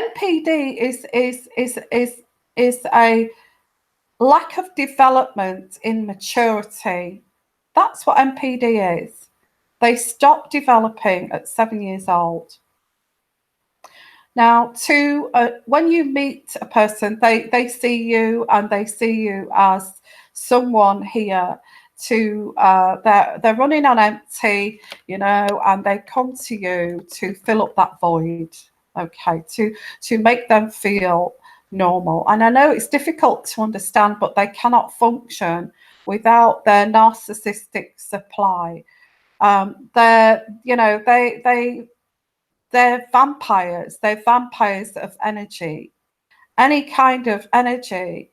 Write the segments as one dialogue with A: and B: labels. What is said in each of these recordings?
A: NPD is a lack of development in maturity. That's what NPD is. They stop developing at 7 years old. Now, when you meet a person, they see you, and they see you as someone here to they're running on empty, you know, and they come to you to fill up that void, okay, to make them feel normal. And I know it's difficult to understand, but they cannot function without their narcissistic supply. They're, you know, they're vampires. They're vampires of energy, any kind of energy,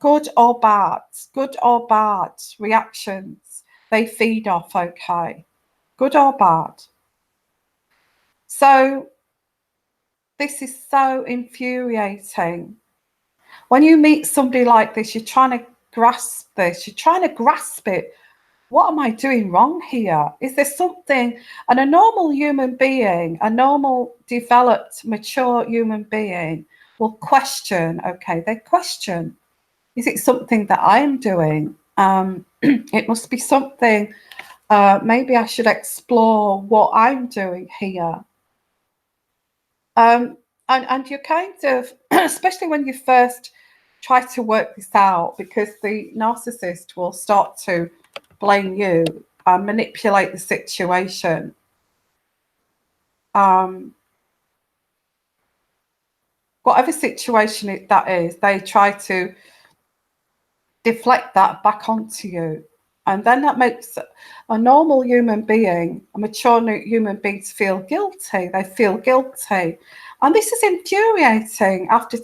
A: good or bad reactions they feed off, okay, good or bad. So this is so infuriating. When you meet somebody like this, you're trying to grasp this, you're trying to grasp it. What am I doing wrong here? Is there something? And a normal human being, a normal, developed, mature human being will question, okay, they question, is it something that I'm doing? It must be something, maybe I should explore what I'm doing here. And you're kind of, especially when you first try to work this out, because the narcissist will start to blame you and manipulate the situation. Whatever situation that is, they try to deflect that back onto you. And then that makes a normal human being, a mature human being, feel guilty. They feel guilty. And this is infuriating after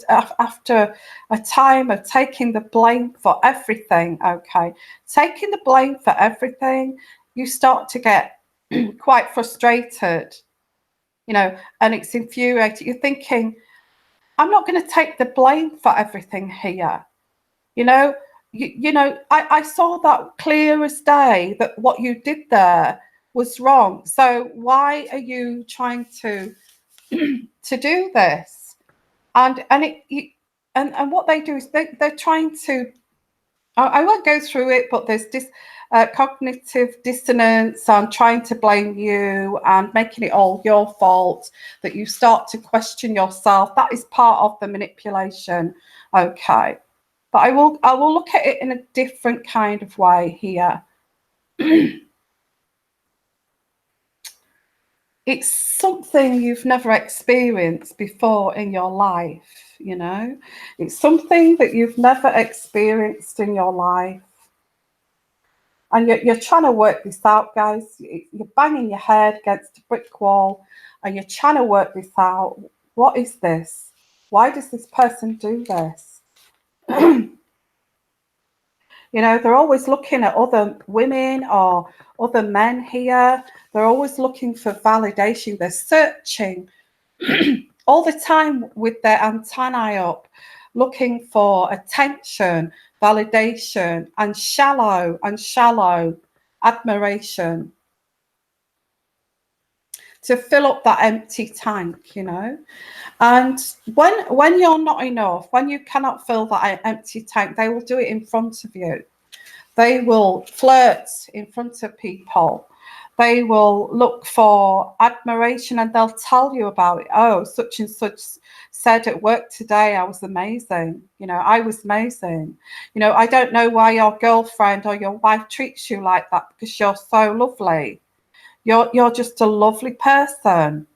A: a time of taking the blame for everything, okay? Taking the blame for everything, you start to get quite frustrated, you know, and it's infuriating. You're thinking, I'm not going to take the blame for everything here. You know, I saw that clear as day, that what you did there was wrong. So why are you trying to do this? And what they do is they're trying to, I won't go through it, but there's this cognitive dissonance and trying to blame you and making it all your fault, that you start to question yourself. That is part of the manipulation, okay? But I will look at it in a different kind of way here. It's something you've never experienced before in your life, you know. It's something that you've never experienced in your life. And you're trying to work this out, guys. You're banging your head against a brick wall and you're trying to work this out. What is this? Why does this person do this? You know, they're always looking at other women or other men here. They're always looking for validation. They're searching all the time with their antennae up, looking for attention, validation, and shallow admiration to fill up that empty tank, you know. And when you're not enough, when you cannot fill that empty tank, they will do it in front of you. They will flirt in front of people. They will look for admiration and they'll tell you about it. Oh, such and such said at work today, I was amazing. You know, I was amazing. You know, I don't know why your girlfriend or your wife treats you like that, because you're so lovely. You're just a lovely person.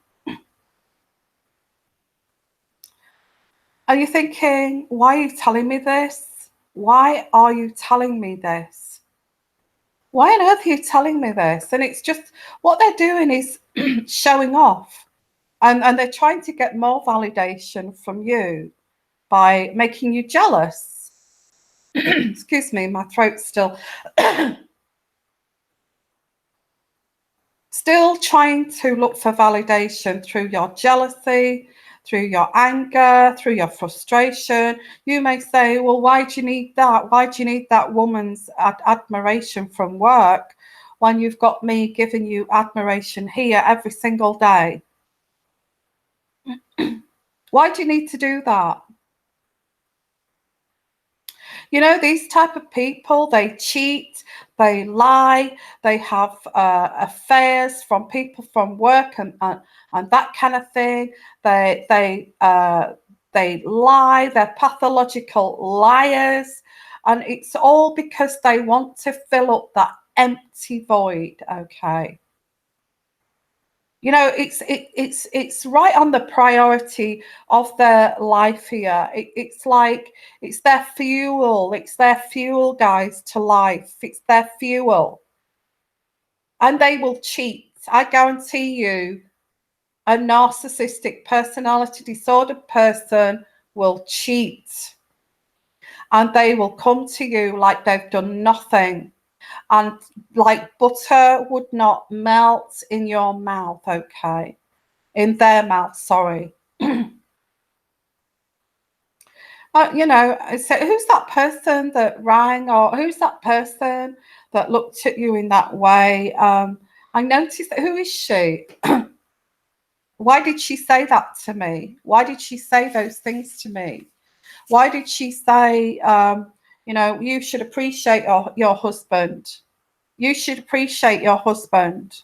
A: Are you thinking, why are you telling me this? Why are you telling me this? Why on earth are you telling me this? And it's just, what they're doing is showing off. And they're trying to get more validation from you by making you jealous. Excuse me, my throat's still... Still trying to look for validation through your jealousy, through your anger, through your frustration. You may say, well, why do you need that? Why do you need that woman's admiration from work when you've got me giving you admiration here every single day? Why do you need to do that? You know, these type of people, they cheat, they lie, they have affairs from people from work and that kind of thing. They lie, they're pathological liars, and it's all because they want to fill up that empty void. Okay. You know, it's right on the priority of their life here. It's like it's their fuel. It's their fuel, guys, to life. It's their fuel, and they will cheat. I guarantee you, a narcissistic personality disorder person will cheat, and they will come to you like they've done nothing. And like butter would not melt in your mouth, okay? In their mouth, sorry. You know, so who's that person that rang, or who's that person that looked at you in that way? I noticed that. Who is she? Why did she say that to me? Why did she say those things to me? Why did she say, you know, you should appreciate your husband? You should appreciate your husband.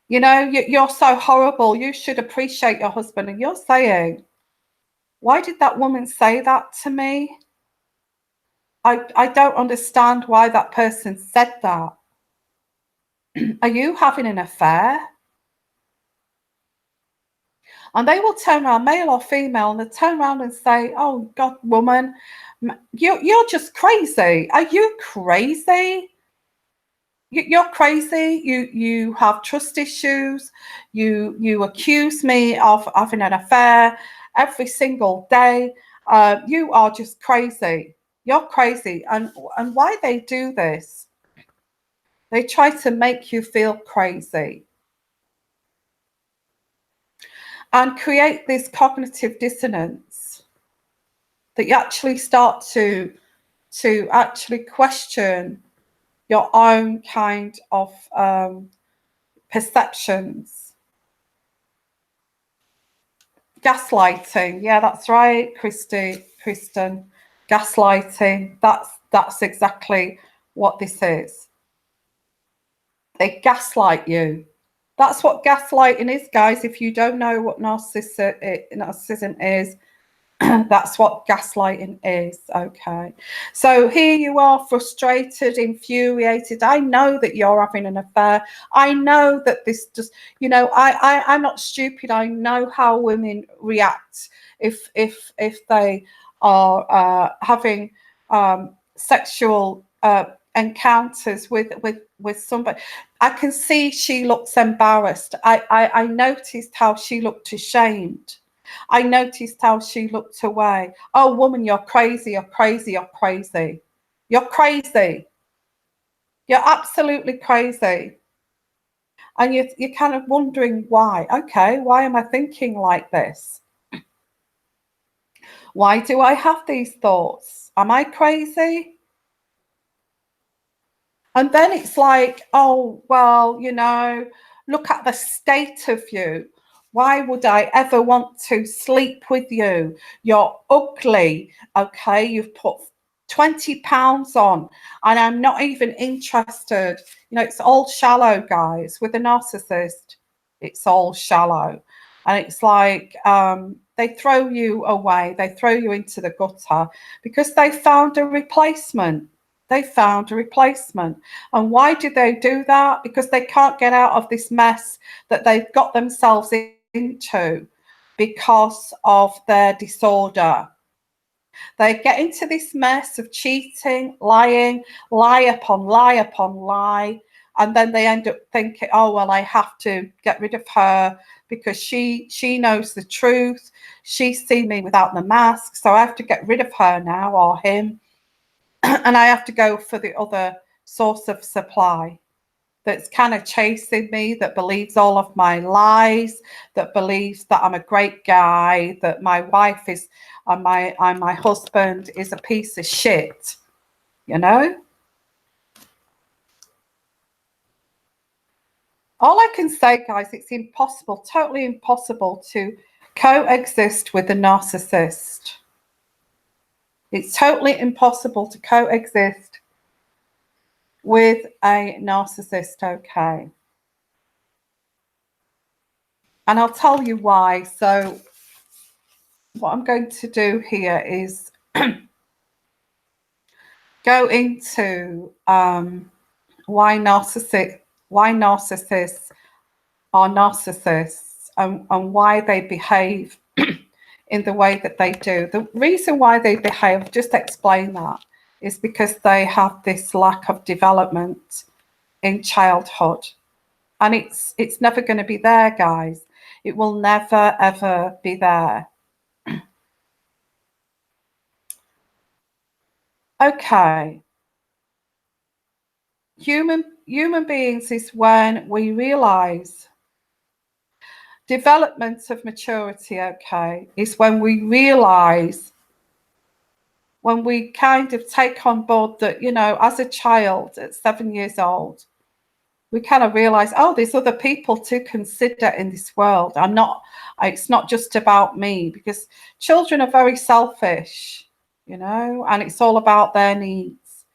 A: You know, you're so horrible. You should appreciate your husband. And you're saying, why did that woman say that to me? I don't understand why that person said that. Are you having an affair? And they will turn around, male or female, and they turn around and say, oh, God, woman, you're just crazy. Are you crazy? You're crazy. You have trust issues. You accuse me of having an affair every single day. You are just crazy. You're crazy. And why they do this? They try to make you feel crazy and create this cognitive dissonance that you actually start to actually question your own kind of perceptions. Gaslighting, yeah, that's right, Kristen. Gaslighting. That's exactly what this is. They gaslight you. That's what gaslighting is, guys. If you don't know what narcissism is, that's what gaslighting is. Okay, so here you are, frustrated, infuriated. I know that you're having an affair. I know that this just, you know, I'm not stupid. I know how women react if they are having sexual encounters with somebody. I can see she looks embarrassed. I noticed how she looked ashamed. I noticed how she looked away. Oh, woman, you're crazy, you're crazy, you're crazy. You're crazy. You're absolutely crazy. And you're kind of wondering why. Okay, why am I thinking like this? Why do I have these thoughts? Am I crazy? And then it's like, oh, well, you know, look at the state of you. Why would I ever want to sleep with you? You're ugly. Okay, you've put 20 pounds on, and I'm not even interested. You know, it's all shallow, guys. With a narcissist, it's all shallow. And it's like they throw you away, they throw you into the gutter because they found a replacement. They found a replacement. And why did they do that? Because they can't get out of this mess that they've got themselves into because of their disorder. They get into this mess of cheating, lying, lie upon lie upon lie. And then they end up thinking, oh, well, I have to get rid of her because she knows the truth. She's seen me without the mask. So I have to get rid of her now, or him. And I have to go for the other source of supply that's kind of chasing me, that believes all of my lies, that believes that I'm a great guy, that my wife is and my husband is a piece of shit, you know? All I can say, guys, it's impossible, totally impossible to coexist with a narcissist. It's totally impossible to coexist with a narcissist, okay? And I'll tell you why. So what I'm going to do here is go into why narcissists are narcissists, and why they behave in the way that they do. The reason why they behave, just explain that, is because they have this lack of development in childhood. And it's never going to be there, guys. It will never, ever be there. Okay. Human beings is when we realize development of maturity, okay, is when we realize, when we kind of take on board that, you know, as a child at 7 years old, we kind of realize, oh, there's other people to consider in this world. It's not just about me, because children are very selfish, you know, and it's all about their needs.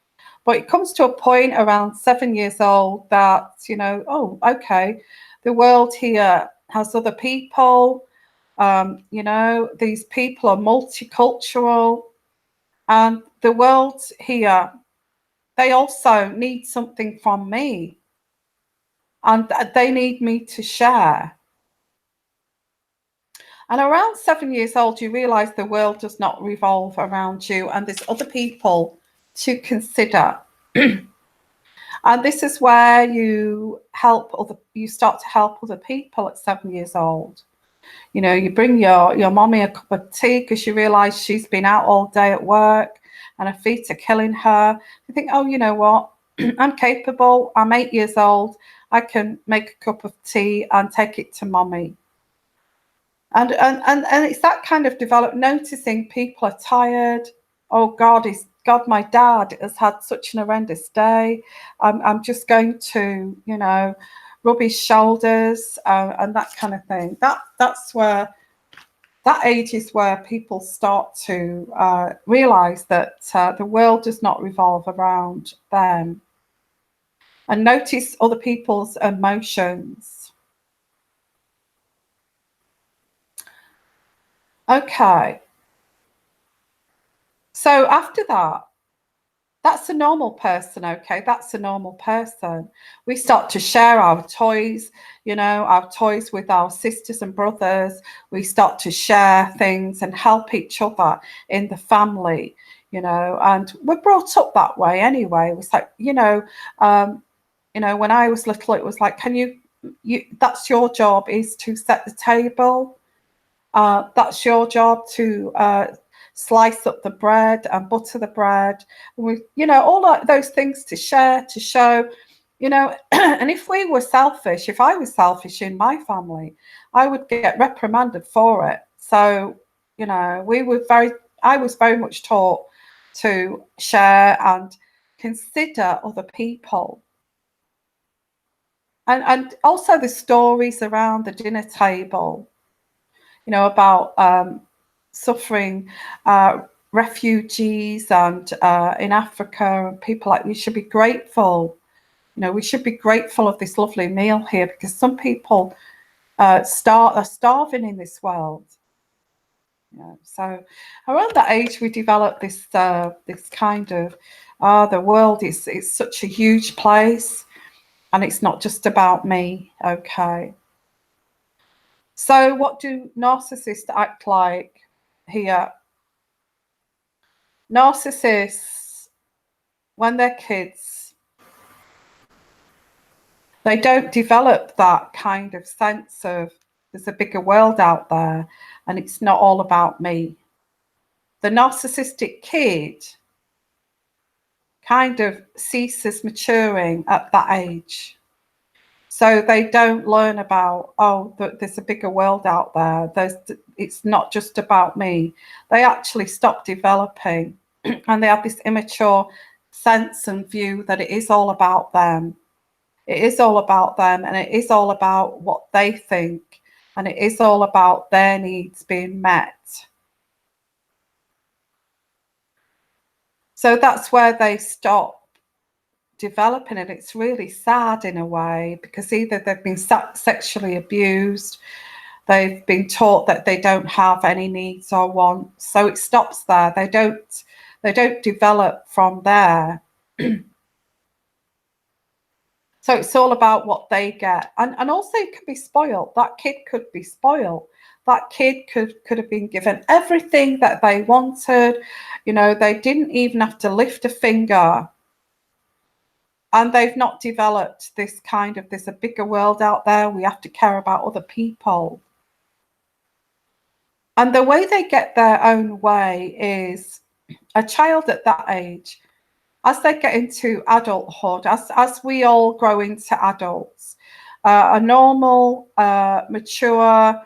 A: But it comes to a point around 7 years old that, you know, oh, okay, the world here has other people, you know, these people are multicultural, and the world here, they also need something from me, and they need me to share. And around 7 years old, you realize the world does not revolve around you, and there's other people to consider. And this is where you start to help other people at 7 years old. You know, you bring your mommy a cup of tea because you realize she's been out all day at work and her feet are killing her. You think, oh, you know what? I'm capable. I'm 8 years old. I can make a cup of tea and take it to mommy. And it's that kind of noticing people are tired. Oh God, my dad has had such an horrendous day. I'm just going to, you know, rub his shoulders, and that kind of thing. That's where, that age is where people start to realize that the world does not revolve around them, and notice other people's emotions. Okay. So after that, that's a normal person, okay? That's a normal person. We start to share our toys, you know, our toys with our sisters and brothers. We start to share things and help each other in the family, you know, and we're brought up that way anyway. It was like, you know, when I was little, it was like, that's your job, is to set the table. That's your job to slice up the bread and butter the bread. You know, all those things to share, to show, you know. And if I was selfish in my family, I would get reprimanded for it. So, you know, I was very much taught to share and consider other people. And also the stories around the dinner table, you know, about suffering refugees and in Africa, and people like, we should be grateful. You know, we should be grateful of this lovely meal here, because some people are starving in this world. You know, so around that age, we develop this kind of the world is such a huge place, and it's not just about me. Okay. So what do narcissists act like here? Narcissists, when they're kids, they don't develop that kind of sense of there's a bigger world out there and it's not all about me. The narcissistic kid kind of ceases maturing at that age. So they don't learn about, oh, there's a bigger world out there. It's not just about me. They actually stop developing, and they have this immature sense and view that it is all about them. It is all about them, and it is all about what they think, and it is all about their needs being met. So that's where they stop developing, and it's really sad in a way, because either they've been sexually abused, they've been taught that they don't have any needs or wants, so it stops there. They don't develop from there. So it's all about what they get, and also it could be spoiled. That kid could be spoiled. That kid could have been given everything that they wanted. You know, they didn't even have to lift a finger, and they've not developed this kind of, there's a bigger world out there, we have to care about other people. And the way they get their own way is, a child at that age, as they get into adulthood, as we all grow into adults, a normal, mature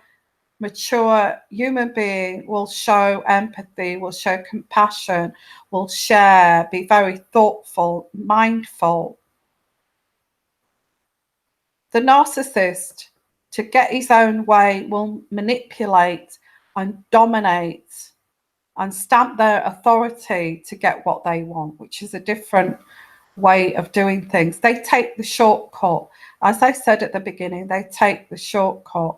A: human being will show empathy, will show compassion, will share, be very thoughtful, mindful. The narcissist, to get his own way, will manipulate and dominate and stamp their authority to get what they want, which is a different way of doing things. They take the shortcut. As I said at the beginning, they take the shortcut.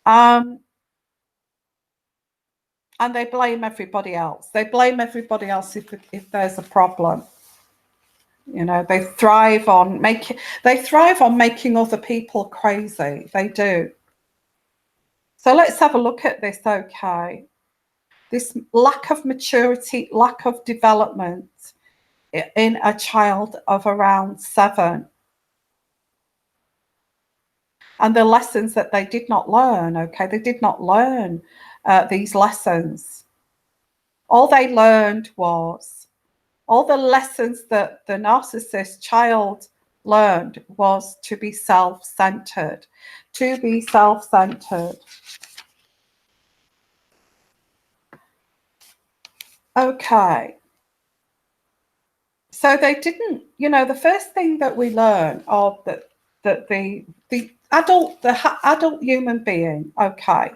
A: And they blame everybody else. They blame everybody else if there's a problem. You know, they thrive on making other people crazy. They do. So let's have a look at this, okay? This lack of maturity, lack of development in a child of around 7. And the lessons that they did not learn, okay? They did not learn these lessons. All they learned was, all the lessons that the narcissist child learned was to be self-centered, to be self-centered. Okay. So they didn't, you know, the first thing that we learn, or that the adult human being, okay,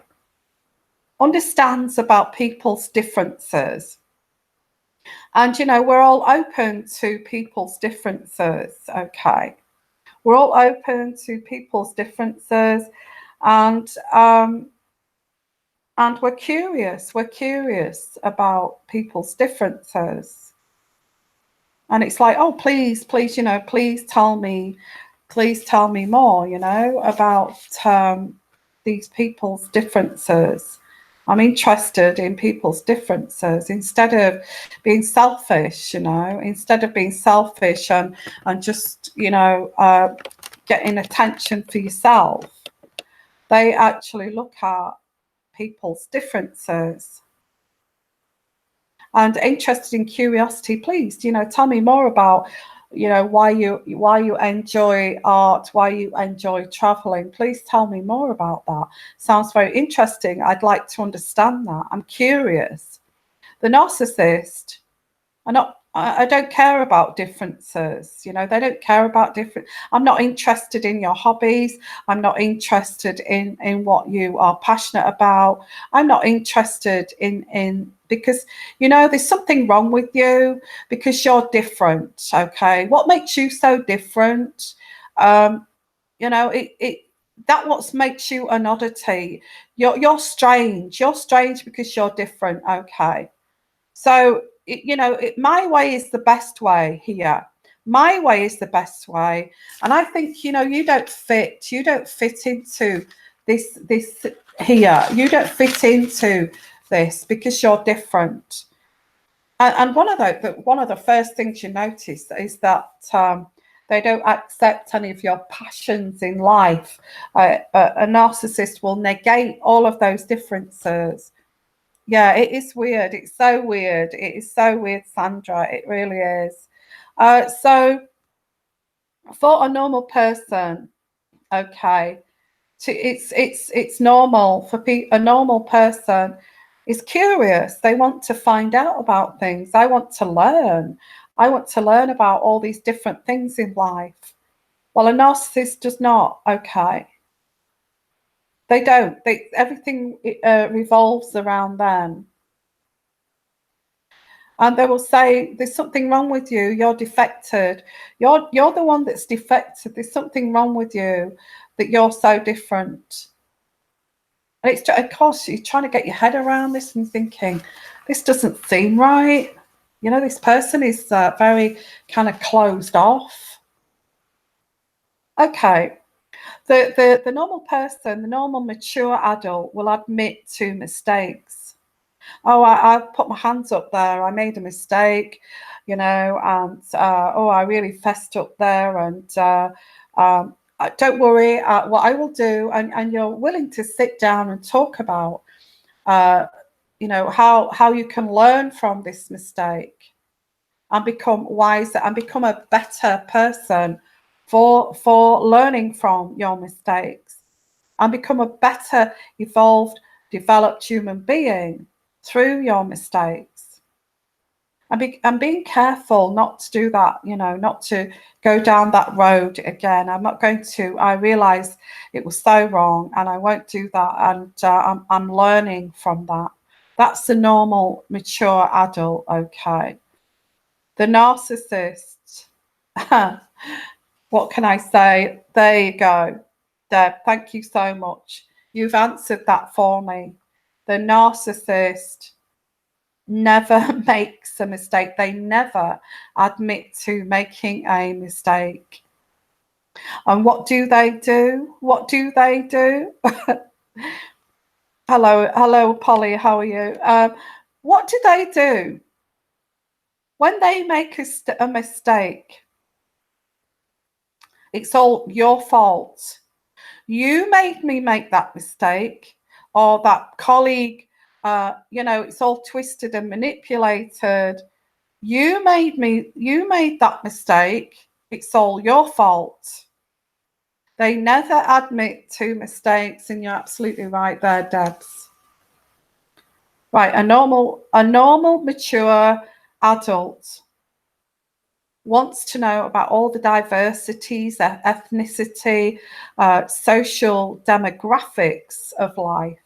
A: understands about people's differences. And, you know, we're all open to people's differences, okay? We're all open to people's differences, and we're curious. We're curious about people's differences. And it's like, oh, please, you know, please tell me more, you know, about these people's differences. I'm interested in people's differences, instead of being selfish, you know, instead of being selfish and just, you know, getting attention for yourself. They actually look at people's differences. And interested in curiosity, please, you know, tell me more about, you know, why you enjoy art, why you enjoy traveling. Please tell me more about that. Sounds very interesting. I'd like to understand that. I'm curious. The narcissist, I don't care about differences. You know, they don't care about I'm not interested in your hobbies. I'm not interested in what you are passionate about. I'm not interested in because, you know, there's something wrong with you because you're different. Okay. What makes you so different? You know, that what makes you an oddity. You're strange. You're strange because you're different. Okay. So, you know, my way is the best way here. My way is the best way. And I think, you know, you don't fit into this here. You don't fit into this because you're different. And one of the first things you notice is that they don't accept any of your passions in life. A narcissist will negate all of those differences. Yeah, it is weird. It's so weird. It is so weird, Sandra. It really is. So for a normal person, okay, it's normal for a normal person is curious. They want to find out about things. They want to learn. I want to learn about all these different things in life. Well, a narcissist does not. Okay. They don't. Everything revolves around them. And they will say, there's something wrong with you. You're defected. You're the one that's defected. There's something wrong with you, that you're so different. And it's, of course, you're trying to get your head around this and thinking, this doesn't seem right. You know, this person is very kind of closed off. Okay. The normal person, the normal mature adult will admit to mistakes. Oh, I put my hands up there. I made a mistake, you know, and oh, I really fessed up there. And don't worry, what I will do, and you're willing to sit down and talk about, you know, how you can learn from this mistake and become wiser and become a better person for learning from your mistakes and become a better, evolved, developed human being through your mistakes. And being careful not to do that, you know, not to go down that road again. I'm not going to. I realise it was so wrong, and I won't do that. And I'm learning from that. That's the normal, mature adult. Okay. The narcissist. What can I say? There you go. Deb, thank you so much. You've answered that for me. The narcissist never makes a mistake. They never admit to making a mistake. And what do they do? What do they do? Hello, Polly. How are you? What do they do when they make a mistake? It's all your fault. You made me make that mistake, or that colleague, you know, it's all twisted and manipulated. You made that mistake. It's all your fault. They never admit to mistakes, and you're absolutely right there, Debs. Right, a normal, mature adult wants to know about all the diversities, ethnicity, social demographics of life.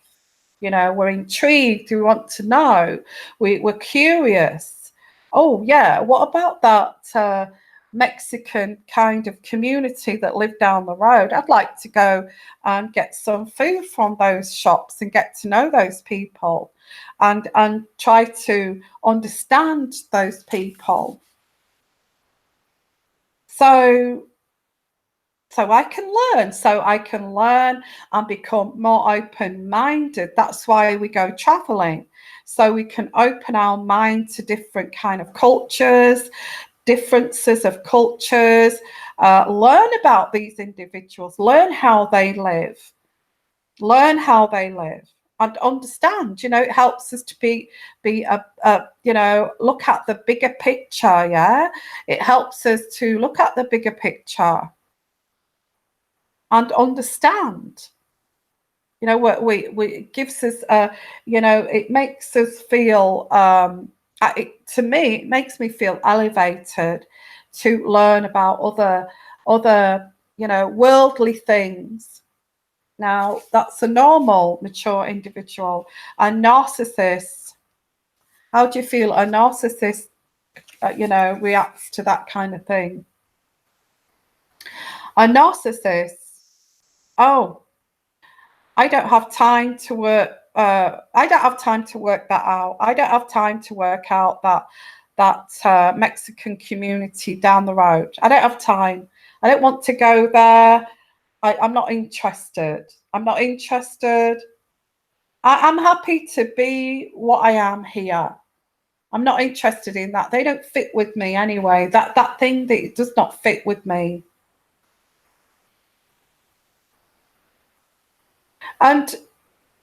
A: You know, we're intrigued, we want to know, we're curious. Oh, yeah, what about that Mexican kind of community that lived down the road? I'd like to go and get some food from those shops and get to know those people and try to understand those people. So I can learn and become more open-minded. That's why we go traveling, so we can open our mind to different kind of cultures, differences of cultures, learn about these individuals, learn how they live, and understand. You know, it helps us to be you know, look at the bigger picture. Yeah, it helps us to look at the bigger picture and understand. You know, it gives us you know, it makes us feel to me, it makes me feel elevated to learn about other you know, worldly things. Now, that's a normal, mature individual. A narcissist, how do you feel a narcissist, you know, reacts to that kind of thing? A narcissist, oh, I don't have time to work. I don't have time to work that out. I don't have time to work out that Mexican community down the road. I don't have time. I don't want to go there. I'm not interested. I'm not interested. I'm happy to be what I am here. I'm not interested in that. They don't fit with me anyway. That thing that does not fit with me. And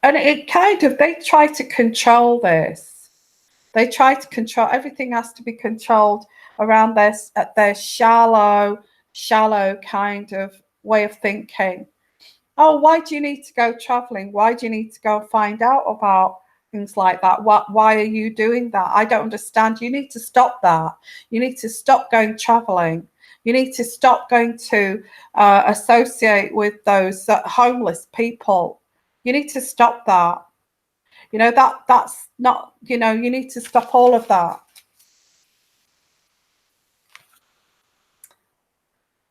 A: it kind of, they try to control this. They try to control, everything has to be controlled around their shallow kind of way of thinking. Oh, why do you need to go traveling? Why do you need to go find out about things like that. Why are you doing that? I don't understand. You need to stop that. You need to stop going traveling. You need to stop going to associate with those homeless people. You need to stop that. You know, that's not, you know, you need to stop all of that.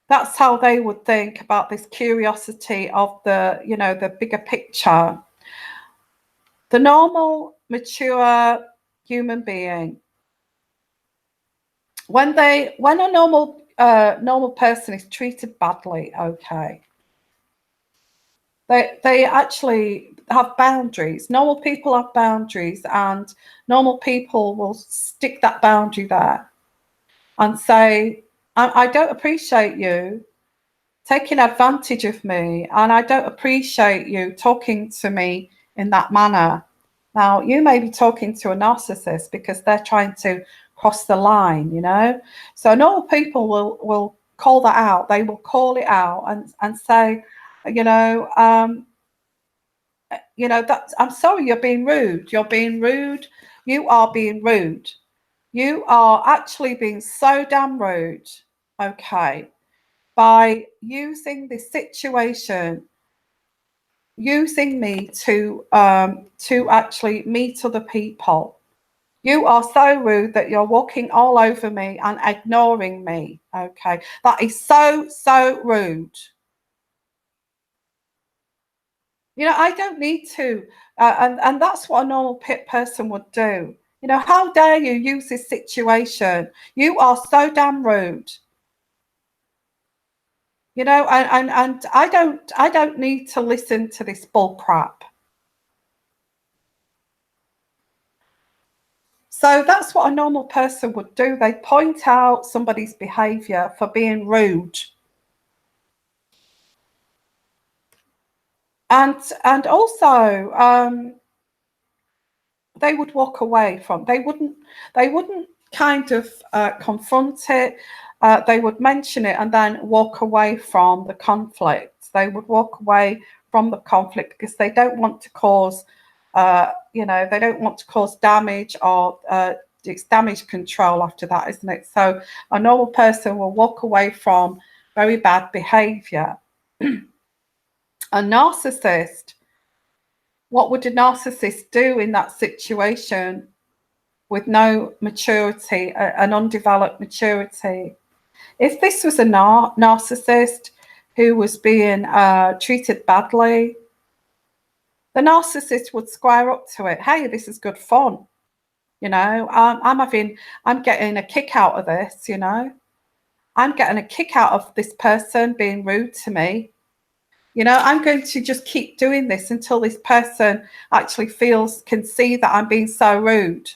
A: That's how they would think about this curiosity of the, you know, the bigger picture. The normal, mature human being, when a normal person is treated badly, okay, they actually have boundaries. Normal people have boundaries, and normal people will stick that boundary there and say, I don't appreciate you taking advantage of me, and I don't appreciate you talking to me in that manner. Now, you may be talking to a narcissist because they're trying to cross the line, you know. So normal people will call that out. They will call it out and say, you know, that I'm sorry, you're being rude. You're being rude. You are being rude. You are actually being so damn rude. Okay. By using this situation, using me to actually meet other people. You are so rude that you're walking all over me and ignoring me. Okay, that is so rude. You know, I don't need to, and that's what a normal person would do. You know, how dare you use this situation? You are so damn rude. You know, and I don't need to listen to this bull crap. So that's what a normal person would do. They point out somebody's behavior for being rude. And also they would walk away from, they wouldn't kind of confront it. They would mention it and then walk away from the conflict. They would walk away from the conflict because they don't want to cause you know, they don't want to cause damage, or it's damage control after that, isn't it? So a normal person will walk away from very bad behavior. A narcissist, what would a narcissist do in that situation with no maturity, an undeveloped maturity? If this was a narcissist who was being treated badly, the narcissist would square up to it. Hey, this is good fun. You know, I'm getting a kick out of this, you know. I'm getting a kick out of this person being rude to me. You know, I'm going to just keep doing this until this person actually can see that I'm being so rude.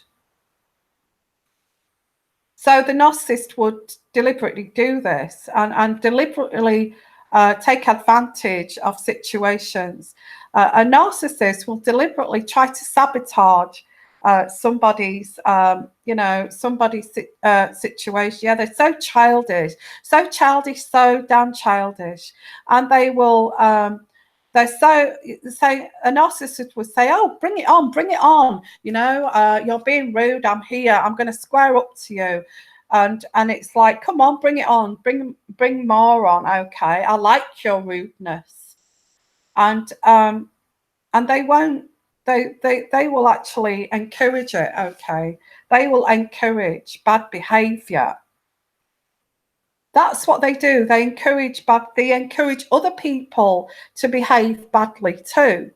A: So the narcissist would deliberately do this and deliberately take advantage of situations. A narcissist will deliberately try to sabotage somebody's, somebody's situation. Yeah, they're so childish, so damn childish. And they will, they're so, say, a narcissist would say, oh, bring it on. You know, you're being rude. I'm here. I'm going to square up to you. And it's like, come on, bring it on. Bring more on. Okay. I like your rudeness. And they won't, they will actually encourage it. Okay. They will encourage bad behavior. That's what they do. They encourage other people to behave badly too.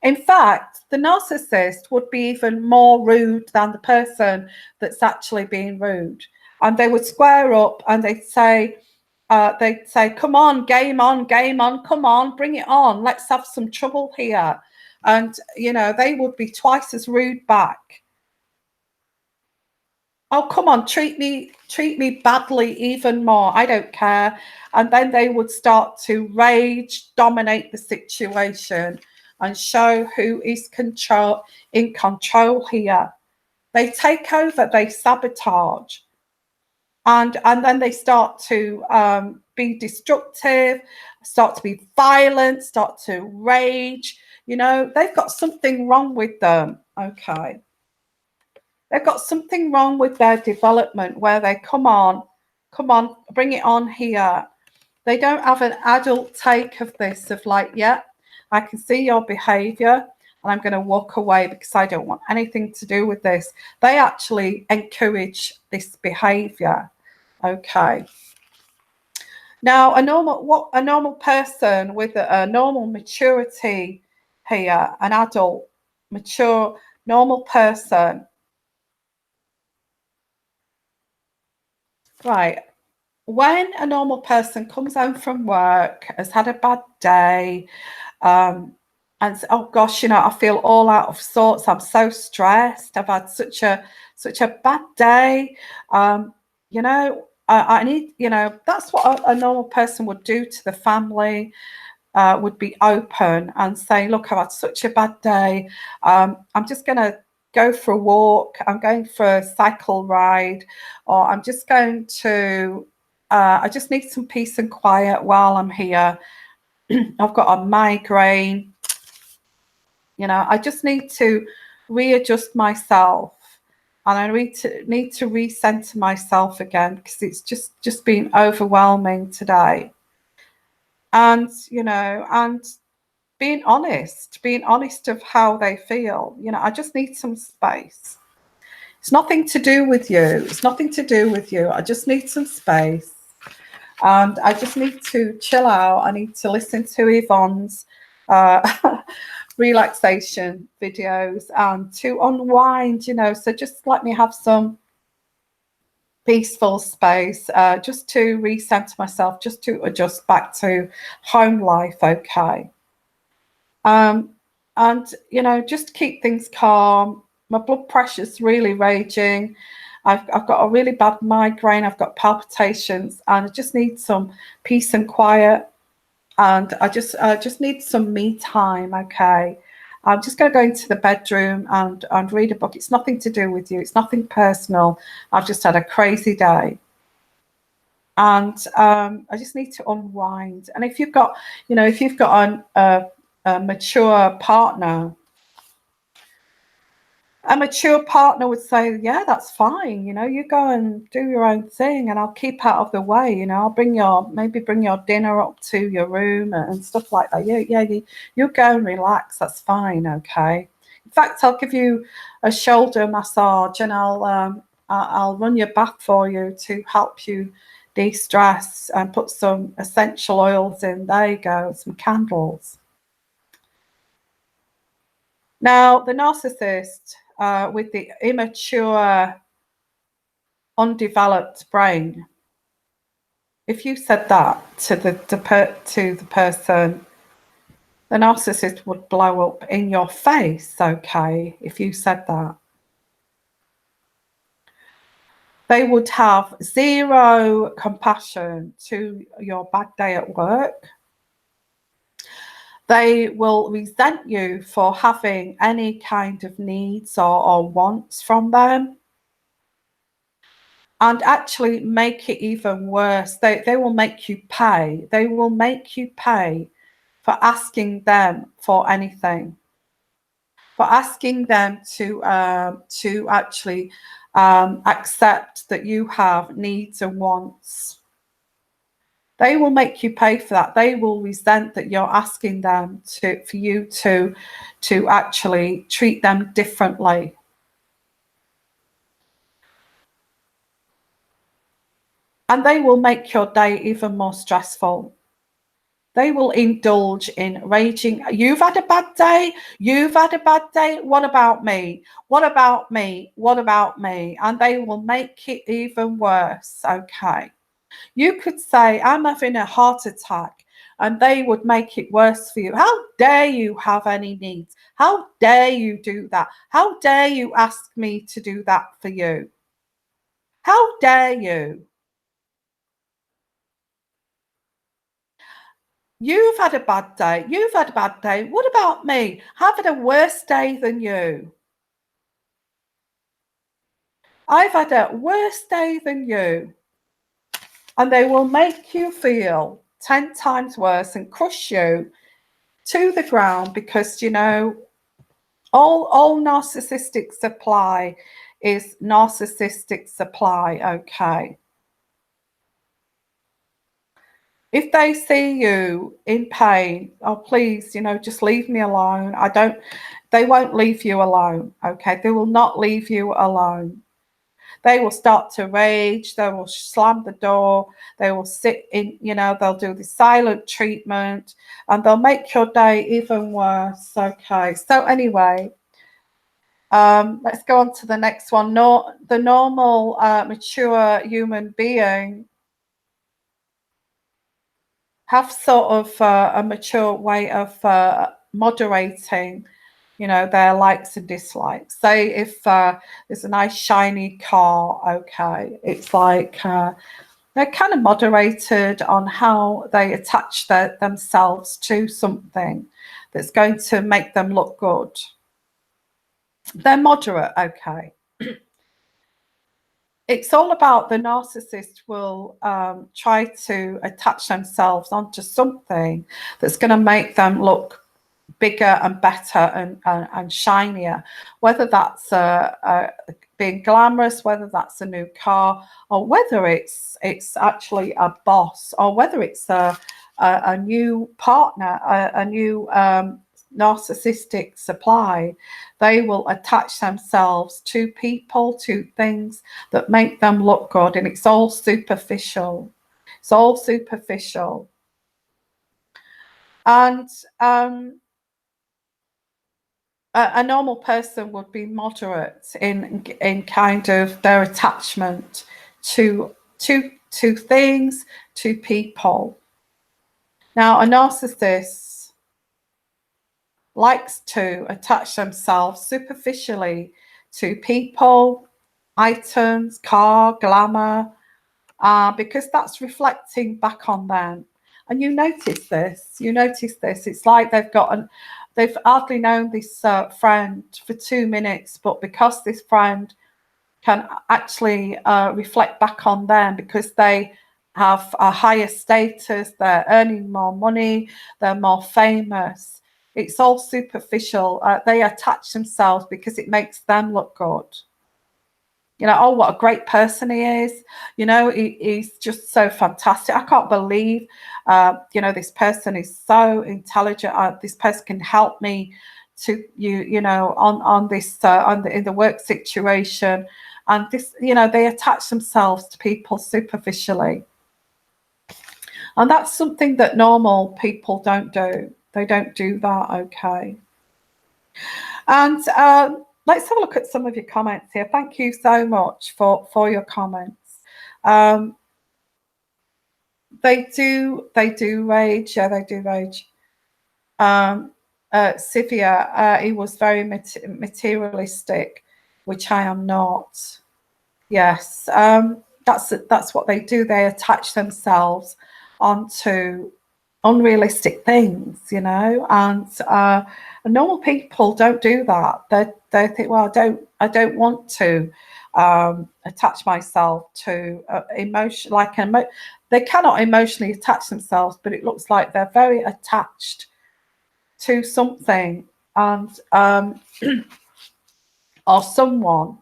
A: In fact, the narcissist would be even more rude than the person that's actually being rude. And they would square up and they'd say, come on, game on, come on, bring it on. Let's have some trouble here. And, you know, they would be twice as rude back. Oh, come on, treat me badly even more. I don't care. And then they would start to rage, dominate the situation, and show who is in control here. They take over, they sabotage. And then they start to be destructive, start to be violent, start to rage. You know, they've got something wrong with them. Okay. They've got something wrong with their development where they come on, bring it on here. They don't have an adult take of this, of like, yeah, I can see your behavior and I'm going to walk away because I don't want anything to do with this. They actually encourage this behavior. Okay. Now, a normal person with a normal maturity here, an adult, mature, normal person. Right. When a normal person comes home from work, has had a bad day, and oh gosh, you know, I feel all out of sorts. I'm so stressed. I've had such a bad day. You know, I need, you know, that's what a normal person would do to the family. Would be open and say, look, I've had such a bad day. I'm just going to go for a walk. I'm going for a cycle ride, or I'm just going to, I just need some peace and quiet while I'm here. I've got a migraine. You know, I just need to readjust myself. And I need to recenter myself again because it's just been overwhelming today. And, you know, and being honest of how they feel. You know, I just need some space. It's nothing to do with you. It's nothing to do with you. I just need some space. And I just need to chill out. I need to listen to Yvonne's relaxation videos and to unwind, you know. So just let me have some peaceful space, just to recenter myself, just to adjust back to home life, okay. And you know, just keep things calm. My blood pressure's really raging. I've got a really bad migraine. I've got palpitations, and I just need some peace and quiet. And I just need some me time. Okay, I'm just going to go into the bedroom and read a book. It's nothing to do with you. It's nothing personal. I've just had a crazy day. And I just need to unwind. And if you've got, you know, if you've got a mature partner, a mature partner would say, yeah, that's fine. You know, you go and do your own thing and I'll keep out of the way. You know, I'll maybe bring your dinner up to your room and stuff like that. Yeah, you go and relax. That's fine. Okay. In fact, I'll give you a shoulder massage and I'll run your back for you to help you de-stress and put some essential oils in. There you go. Some candles. Now, the narcissist with the immature, undeveloped brain, if you said that to the person, the narcissist would blow up in your face, okay, if you said that. They would have zero compassion to your bad day at work. They will resent you for having any kind of needs or wants from them. And actually make it even worse. They will make you pay. They will make you pay for asking them for anything. For asking them to actually accept that you have needs and wants. They will make you pay for that. They will resent that you're asking them for you to actually treat them differently. And they will make your day even more stressful. They will indulge in raging. You've had a bad day. You've had a bad day. What about me? What about me? What about me? And they will make it even worse. Okay. You could say, I'm having a heart attack, and they would make it worse for you. How dare you have any needs? How dare you do that? How dare you ask me to do that for you? How dare you? You've had a bad day. You've had a bad day. What about me? I've had a worse day than you. I've had a worse day than you. And they will make you feel 10 times worse and crush you to the ground, because, you know, all narcissistic supply is narcissistic supply, okay? If they see you in pain, oh, please, you know, just leave me alone. They won't leave you alone, okay? They will not leave you alone. They will start to rage. They will slam the door. They will sit in, you know, they'll do the silent treatment, and they'll make your day even worse, okay? So anyway, let's go on to the next one. The normal, mature human being have sort of a mature way of moderating, you know, their likes and dislikes. Say if there's a nice shiny car, okay, it's like they're kind of moderated on how they attach themselves to something that's going to make them look good. They're moderate, okay. It's all about the narcissist will try to attach themselves onto something that's going to make them look bigger and better and shinier, whether that's being glamorous, whether that's a new car, or whether it's actually a boss, or whether it's a new partner, a new narcissistic supply. They will attach themselves to people, to things that make them look good, and it's all superficial. It's all superficial. And a normal person would be moderate in kind of their attachment to things, to people. Now, a narcissist likes to attach themselves superficially to people, items, car, glamour, because that's reflecting back on them. And you notice this. It's like they've hardly known this friend for 2 minutes, but because this friend can actually reflect back on them, because they have a higher status, they're earning more money, they're more famous. It's all superficial. They attach themselves because it makes them look good. You know, oh, what a great person he is. You know, he's just so fantastic. I can't believe, you know, this person is so intelligent. This person can help me to, you know, on this, in the work situation. And this, you know, they attach themselves to people superficially. And that's something that normal people don't do. They don't do that, okay. And let's have a look at some of your comments here. Thank you so much for your comments. They do rage. Yeah, they do rage. Sivia, he was very materialistic, which I am not. Yes, that's what they do. They attach themselves onto unrealistic things, you know, and normal people don't do that. They think, well, I don't want to attach myself to emotion, like they cannot emotionally attach themselves, but it looks like they're very attached to something and or someone,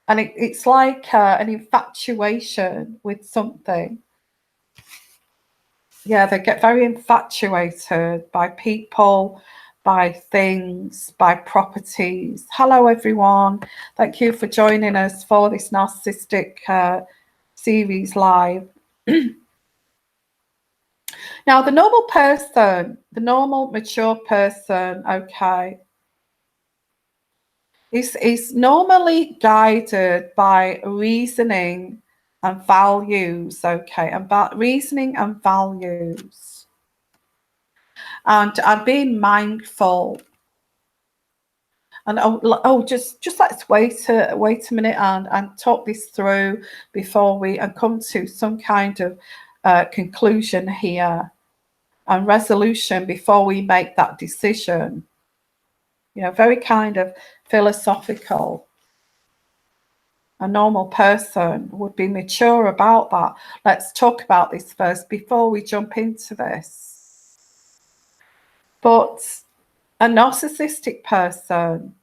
A: and it's like an infatuation with something. Yeah, they get very infatuated by people, by things, by properties. Hello, everyone. Thank you for joining us for this narcissistic series live. Now, the normal person, the normal mature person, okay, is normally guided by reasoning and values, okay, about reasoning and values, and being mindful. And just let's wait a minute and talk this through before we come to some kind of conclusion here and resolution before we make that decision. You know, very kind of philosophical. A normal person would be mature about that. Let's talk about this first before we jump into this. But a narcissistic person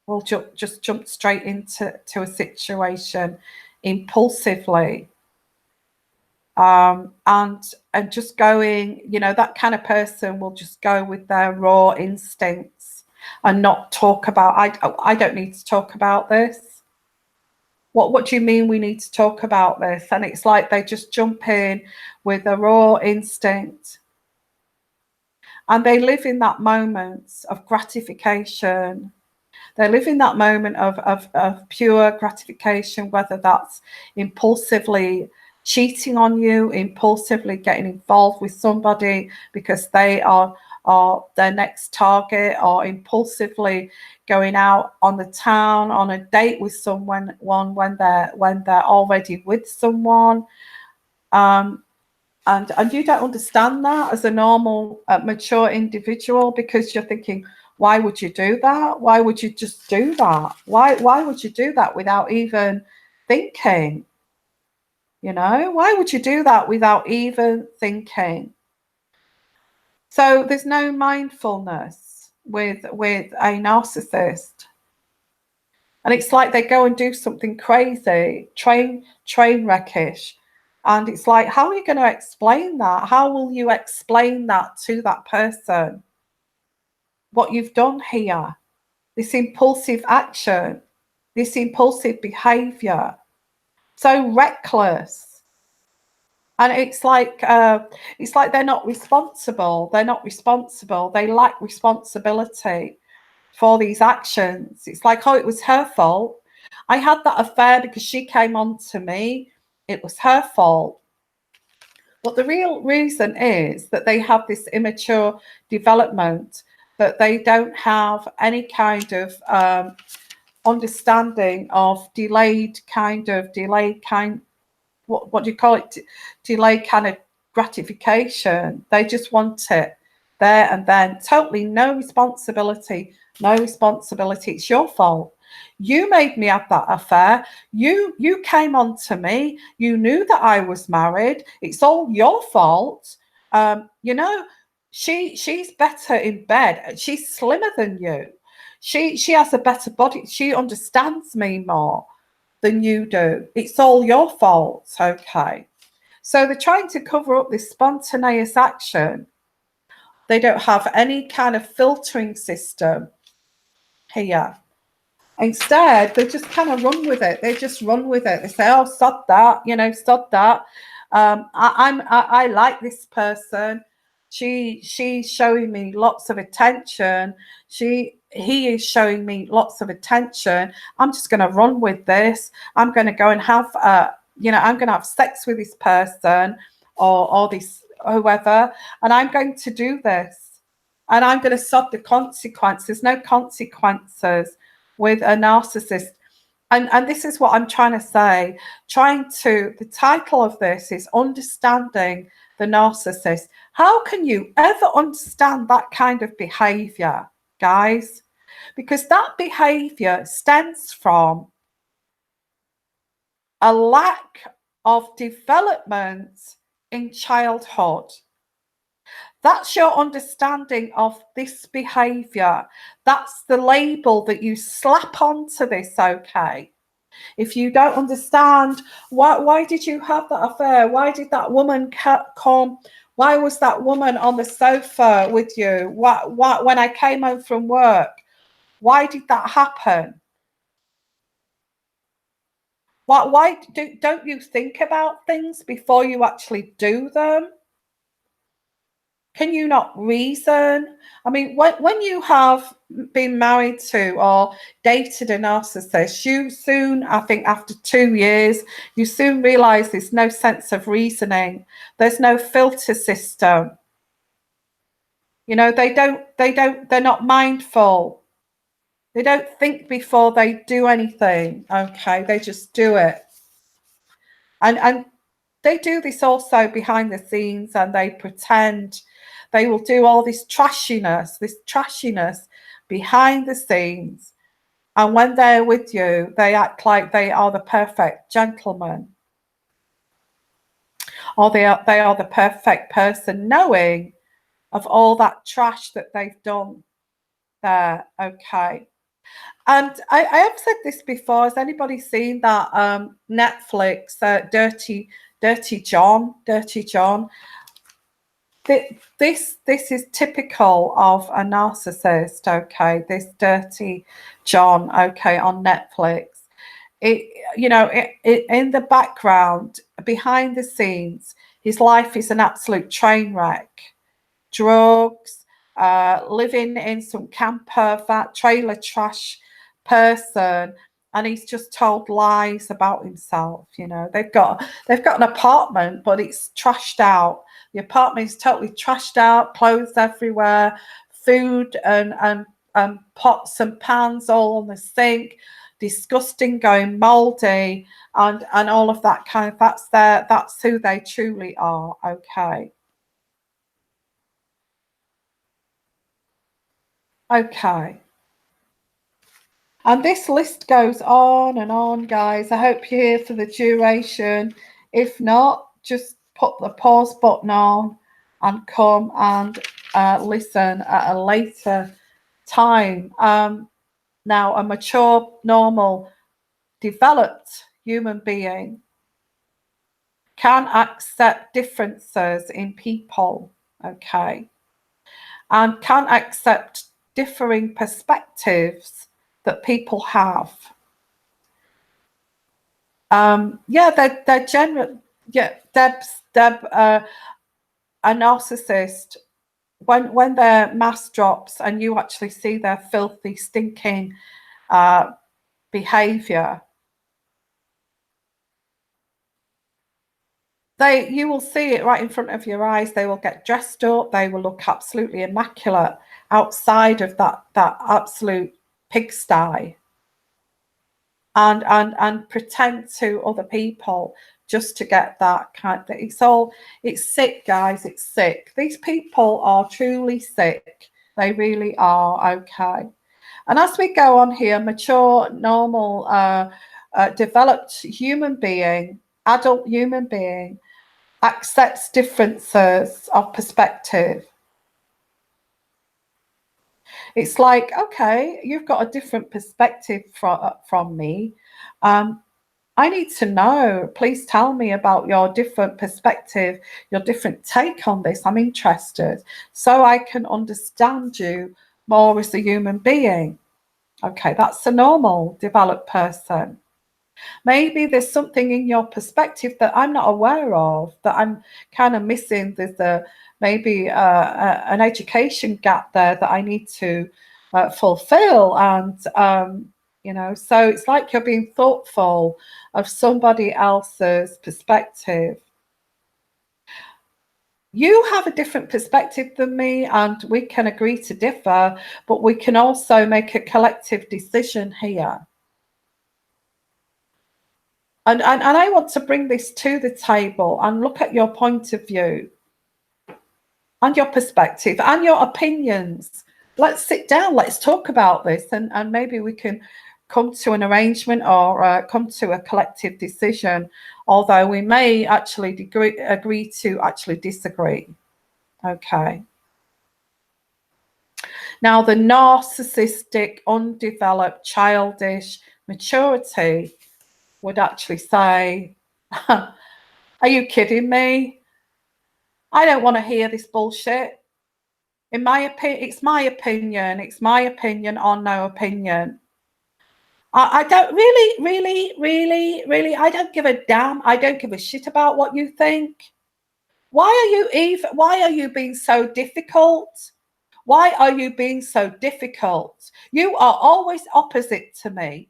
A: will just jump straight into a situation impulsively, and just going, you know, that kind of person will just go with their raw instincts and not talk about, I don't need to talk about this. What do you mean we need to talk about this? And it's like they just jump in with a raw instinct, and they live in that moment of gratification. They live in that moment of pure gratification, whether that's impulsively cheating on you, impulsively getting involved with somebody because they are their next target, or impulsively going out on the town on a date with someone when they're already with someone. And you don't understand that as a normal, mature individual, because you're thinking, why would you do that? Why would you just do that? Why would you do that without even thinking? You know, why would you do that without even thinking? So there's no mindfulness with a narcissist. And it's like they go and do something crazy, train wreckish. And it's like, how are you going to explain that? How will you explain that to that person? What you've done here, this impulsive action, this impulsive behavior, so reckless. And it's like they're not responsible. They're not responsible. They lack responsibility for these actions. It's like, oh, it was her fault. I had that affair because she came on to me. It was her fault. But the real reason is that they have this immature development, that they don't have any kind of understanding of delayed kind, what do you call it? Delayed kind of gratification. They just want it there and then. Totally no responsibility. No responsibility. It's your fault. You made me have that affair. You came on to me. You knew that I was married. It's all your fault. You know, she's better in bed. She's slimmer than you. She has a better body. She understands me more than you do. It's all your fault. Okay. So they're trying to cover up this spontaneous action. They don't have any kind of filtering system here. Instead, they just kind of run with it. They just run with it. They say, "Oh, sod that," you know, sod that. I like this person. She's showing me lots of attention. He is showing me lots of attention. I'm just going to run with this. I'm going to go and have, I'm going to have sex with this person or this whoever, and I'm going to do this, and I'm going to sod the consequences. There's no consequences with a narcissist. And this is what I'm trying to say. The title of this is Understanding the Narcissist. How can you ever understand that kind of behavior, guys? Because that behavior stems from a lack of development in childhood. That's your understanding of this behavior. That's the label that you slap onto this, okay? If you don't understand, why did you have that affair? Why did that woman come? Why was that woman on the sofa with you? When I came home from work, why did that happen? Why don't you think about things before you actually do them? Can you not reason? I mean, when you have been married to or dated a narcissist, you soon, I think after 2 years, you soon realize there's no sense of reasoning. There's no filter system. You know, they're not mindful. They don't think before they do anything. Okay, they just do it. And they do this also behind the scenes, and they pretend. They will do all this trashiness behind the scenes. And when they're with you, they act like they are the perfect gentleman, or they are the perfect person, knowing of all that trash that they've done there. Okay. And I have said this before. Has anybody seen that Netflix Dirty John? Dirty John. This is typical of a narcissist. Okay, this Dirty John. Okay, on Netflix. In the background, behind the scenes, his life is an absolute train wreck. Drugs, living in some camper, that trailer trash person, and he's just told lies about himself. They've got an apartment, but it's trashed out. The apartment is totally trashed out, clothes everywhere, food and pots and pans all on the sink, disgusting, going moldy, and all of that kind of, that's who they truly are. Okay. Okay. And this list goes on and on, guys. I hope you're here for the duration. If not, just put the pause button on and come and listen at a later time. Now, a mature, normal, developed human being can accept differences in people, okay, and can accept differing perspectives that people have. They're general. Yeah, Deb, a narcissist. When their mask drops and you actually see their filthy, stinking behavior, you will see it right in front of your eyes. They will get dressed up. They will look absolutely immaculate outside of that absolute pigsty, and pretend to other people just to get that kind of, it's sick, guys. It's sick. These people are truly sick. They really are. Okay. And as we go on here, mature, normal, developed human being, adult human being, accepts differences of perspective. It's like, okay, you've got a different perspective from me. I need to know. Please tell me about your different perspective, your different take on this. I'm interested so I can understand you more as a human being. Okay, that's a normal, developed person. Maybe there's something in your perspective that I'm not aware of, that I'm kind of missing. There's maybe an education gap there that I need to fulfill. And, so it's like you're being thoughtful of somebody else's perspective. You have a different perspective than me, and we can agree to differ, but we can also make a collective decision here. And I want to bring this to the table and look at your point of view and your perspective and your opinions. Let's sit down, let's talk about this, and maybe we can come to an arrangement or come to a collective decision, although we may actually agree to actually disagree. Okay. Now, the narcissistic, undeveloped, childish maturity would actually say, are you kidding me? I don't want to hear this bullshit. In my opinion, it's my opinion. It's my opinion or no opinion. I don't really, I don't give a damn. I don't give a shit about what you think. Why are you being so difficult? Why are you being so difficult? You are always opposite to me.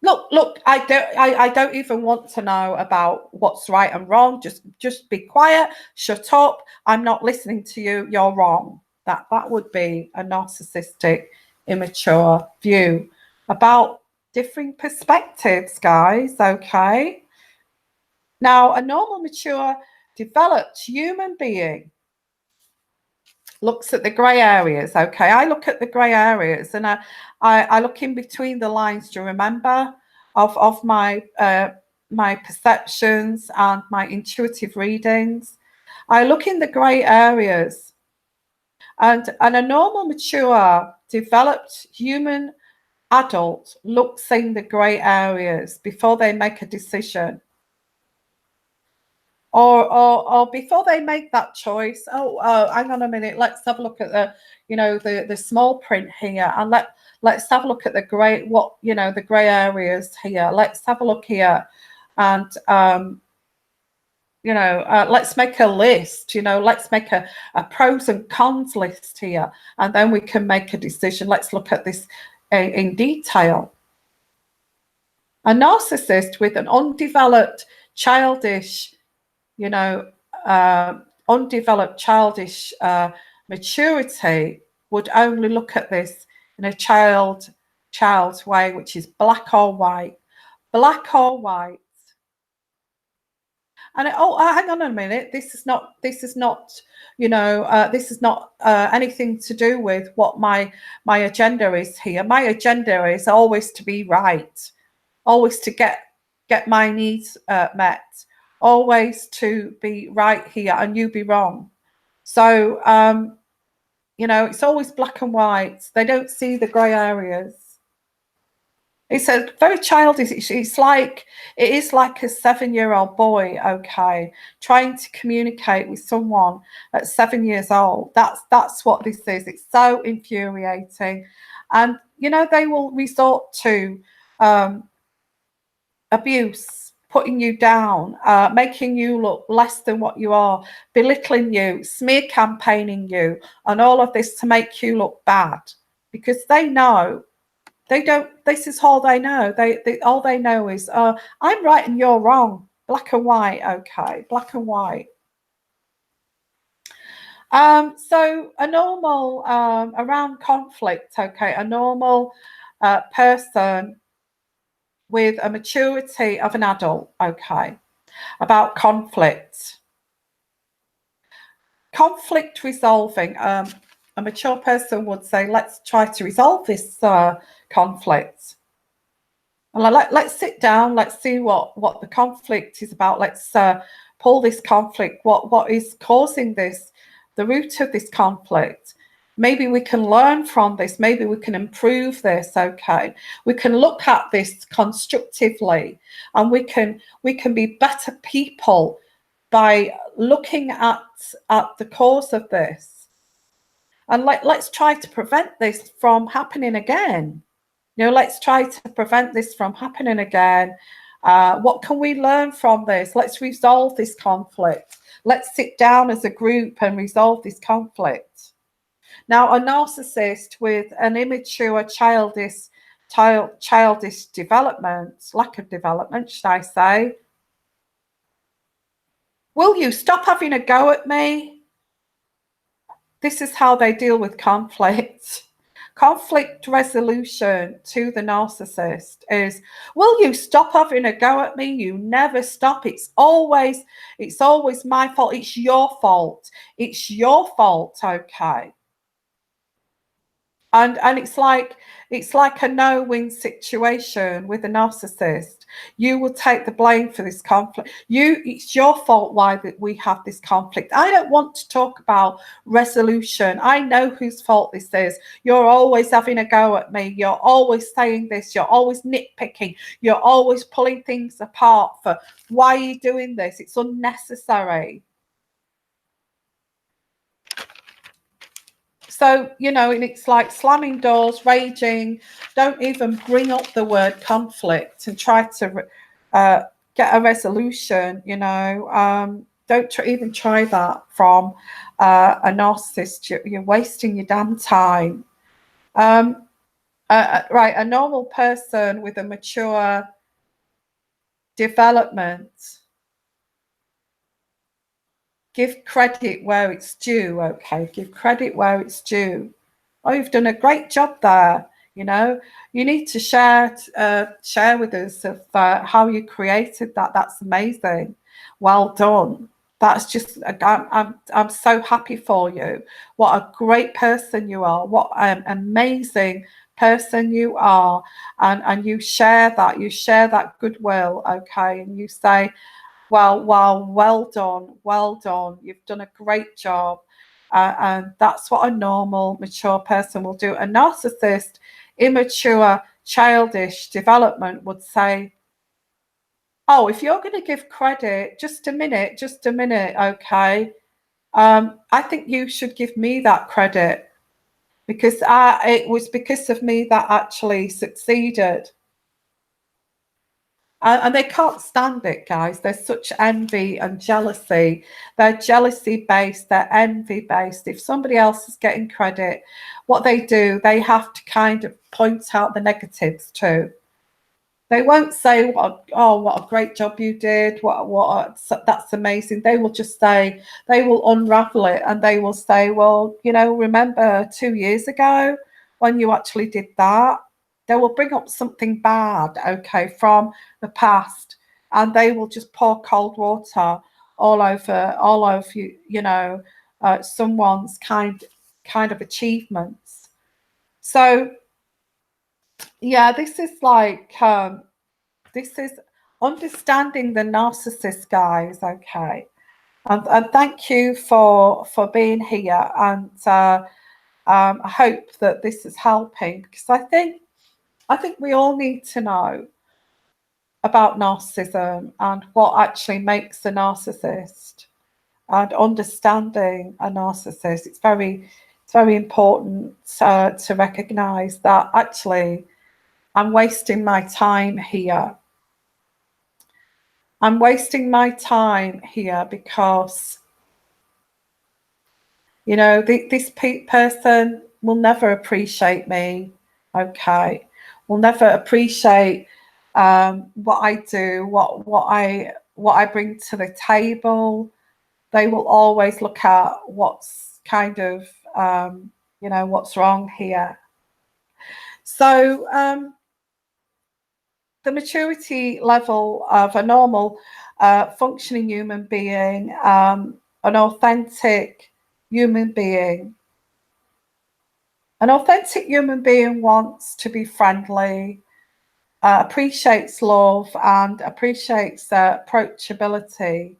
A: Look, I don't even want to know about what's right and wrong. Just be quiet, shut up. I'm not listening to you. You're wrong. That would be a narcissistic, immature view about differing perspectives, guys. Okay. Now, a normal, mature, developed human being looks at the grey areas. Okay, I look at the grey areas, and I look in between the lines. Do you remember of my my perceptions and my intuitive readings? I look in the grey areas. And a normal, mature, developed human adult looks in the grey areas before they make a decision. Or before they make that choice. Oh, hang on a minute. Let's have a look at the small print here, and let's have a look at the grey, the grey areas here. Let's have a look here, and let's make a list. Let's make a pros and cons list here, and then we can make a decision. Let's look at this in detail. A narcissist with an undeveloped, childish, undeveloped childish maturity would only look at this in a child's way, which is black or white. And hang on a minute, this is not anything to do with what my agenda is here. My agenda is always to be right, always to get my needs met, always to be right here and you be wrong. So it's always black and white. They don't see the grey areas. It's a very childish. It is like a 7-year-old boy, okay, trying to communicate with someone at 7 years old. That's what this is. It's so infuriating, and they will resort to abuse, putting you down, making you look less than what you are, belittling you, smear campaigning you, and all of this to make you look bad, because they know. This is all they know. All they know is, I'm right and you're wrong. Black and white, okay, black and white. So a normal, around conflict, okay, a normal person with a maturity of an adult, okay, about conflict. Conflict resolving. A mature person would say, let's try to resolve this conflict. And let's sit down, let's see what the conflict is about. Let's pull this conflict. What is causing this, the root of this conflict? Maybe we can learn from this. Maybe we can improve this, okay? We can look at this constructively, and we can be better people by looking at the cause of this. And let's try to prevent this from happening again. Let's try to prevent this from happening again. What can we learn from this? Let's resolve this conflict. Let's sit down as a group and resolve this conflict. Now, a narcissist with an immature, childish development, lack of development, should I say, will you stop having a go at me? This is how they deal with conflict. Conflict resolution to the narcissist is, will you stop having a go at me? You never stop. It's always my fault. It's your fault. It's your fault, okay? And it's like a no-win situation with a narcissist. You will take the blame for this conflict. It's your fault why that we have this conflict. I don't want to talk about resolution. I know whose fault this is. You're always having a go at me. You're always saying this. You're always nitpicking. You're always pulling things apart for why are you doing this? It's unnecessary. So, and it's like slamming doors, raging. Don't even bring up the word conflict and try to get a resolution, Don't even try that from a narcissist. You're wasting your damn time. Right, a normal person with a mature development. Give credit where it's due, okay? Give credit where it's due. Oh, you've done a great job there. You need to share with us of how you created that. That's amazing. Well done. That's just, I'm so happy for you. What a great person you are. What an amazing person you are. And you share that. You share that goodwill, okay? And you say, Well done, well done. You've done a great job. And that's what a normal, mature person will do. A narcissist, immature, childish development would say, oh, if you're going to give credit, just a minute, okay. I think you should give me that credit because it was because of me that actually succeeded. And they can't stand it, guys. There's such envy and jealousy. They're jealousy based, they're envy based. If somebody else is getting credit, what they do, they have to kind of point out the negatives too. They won't say, what a great job you did. That's amazing. They will just say, they will unravel it and they will say, well, remember 2 years ago when you actually did that? They will bring up something bad, okay, from the past, and they will just pour cold water all over you, someone's kind of achievements. So yeah, this is understanding the narcissist, guys. Okay, and thank you for being here, and I hope that this is helping, because I think we all need to know about narcissism and what actually makes a narcissist, and understanding a narcissist. It's very important to recognize that actually I'm wasting my time here. I'm wasting my time here because, this person will never appreciate me, okay? Will never appreciate what I do, what I bring to the table. They will always look at what's kind of, what's wrong here. So the maturity level of a normal functioning human being, an authentic human being. An authentic human being wants to be friendly, appreciates love, and appreciates approachability.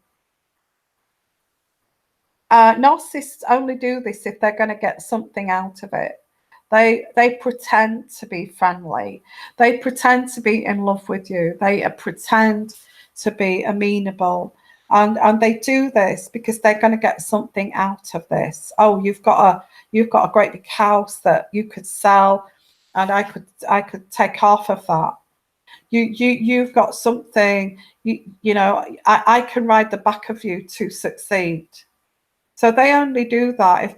A: Narcissists only do this if they're going to get something out of it. They pretend to be friendly. They pretend to be in love with you. They pretend to be amenable. And they do this because they're going to get something out of this. Oh, you've got a great big house that you could sell, and I could take half of that. You've got something, I can ride the back of you to succeed. So they only do that if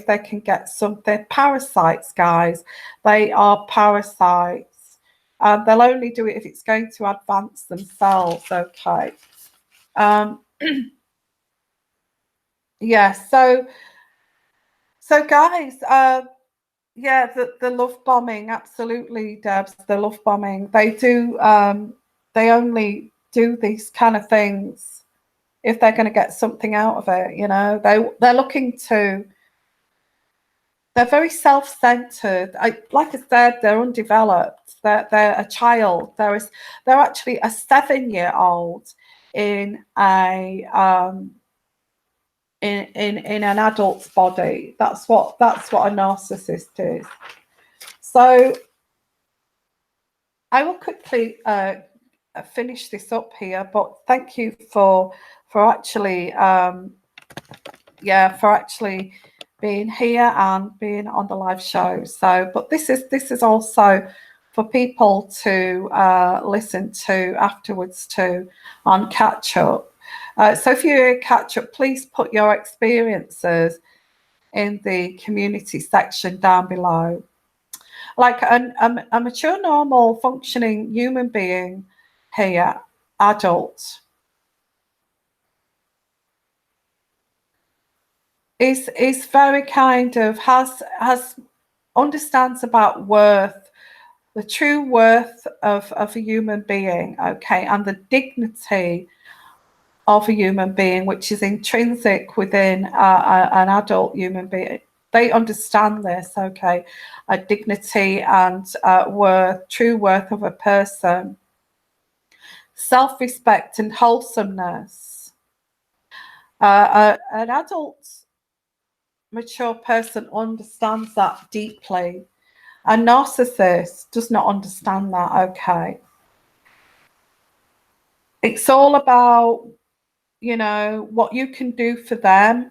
A: they can get something. Parasites, guys. They are parasites. They'll only do it if it's going to advance themselves. Okay. Yeah. So guys. Yeah. The love bombing. Absolutely, Debs. The love bombing. They do. They only do these kind of things if they're going to get something out of it. They're looking to, they're very self-centered. Like I said, they're undeveloped. They're a child. They're actually a 7-year-old in in an adult's body. That's what a narcissist is. So I will quickly finish this up here, but thank you for actually being here and being on the live show. So, but this is also for people to listen to afterwards too on catch up. So if you catch up, please put your experiences in the community section down below. Like a mature, normal, functioning human being here, adult, is very kind of has understands about worth, the true worth of a human being, okay, and the dignity of a human being, which is intrinsic within an adult human being. They understand this, okay, a dignity and worth, true worth of a person. self-respect and wholesomeness. An adult, mature person understands that deeply. A narcissist does not understand that, okay? It's all about, what you can do for them.